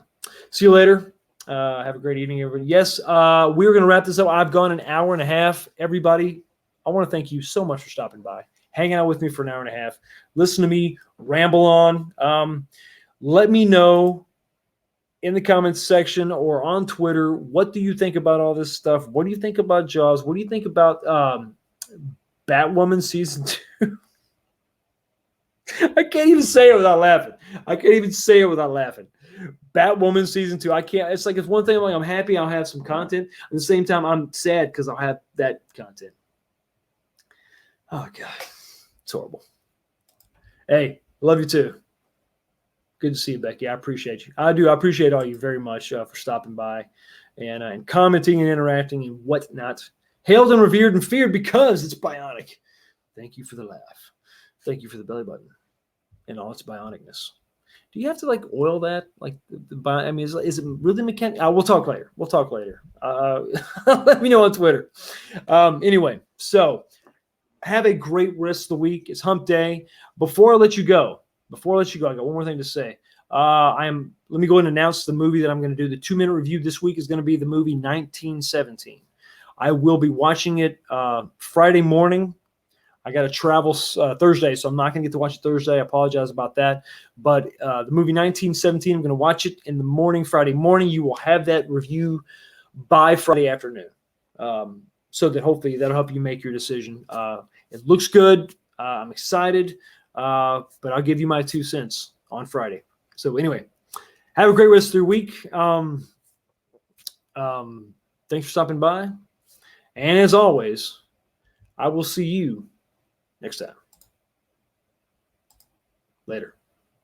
See you later. Have a great evening, everybody. Yes, we're going to wrap this up. I've gone an hour and a half. Everybody, I want to thank you so much for stopping by, hanging out with me for an hour and a half. Listen to me ramble on. Let me know in the comments section or on Twitter, what do you think about all this stuff? What do you think about Jaws? What do you think about Batwoman season 2? I can't even say it without laughing. Batwoman season 2. I can't. It's like it's one thing. I'm like, I'm happy I'll have some content. At the same time, I'm sad because I'll have that content. Oh God, it's horrible. Hey, love you too. Good to see you, Becky. I appreciate you. I do. I appreciate all you very much for stopping by and commenting and interacting and whatnot. Hailed and revered and feared because it's bionic. Thank you for the laugh. Thank you for the belly button and all its bionicness. Do you have to like oil that? Like, I mean, is it really mechanical? We'll talk later. Let me know on Twitter. Anyway, so have a great rest of the week. It's hump day. Before I let you go, I got one more thing to say. Let me go ahead and announce the movie that I'm going to do. The 2-minute review this week is going to be the movie 1917. I will be watching it Friday morning. I got to travel Thursday, so I'm not going to get to watch it Thursday. I apologize about that. But the movie 1917, I'm going to watch it in the morning, Friday morning. You will have that review by Friday afternoon. So that hopefully that'll help you make your decision. It looks good. I'm excited. But I'll give you my 2 cents on Friday. So anyway, have a great rest of your week. Thanks for stopping by. And as always, I will see you next time. Later.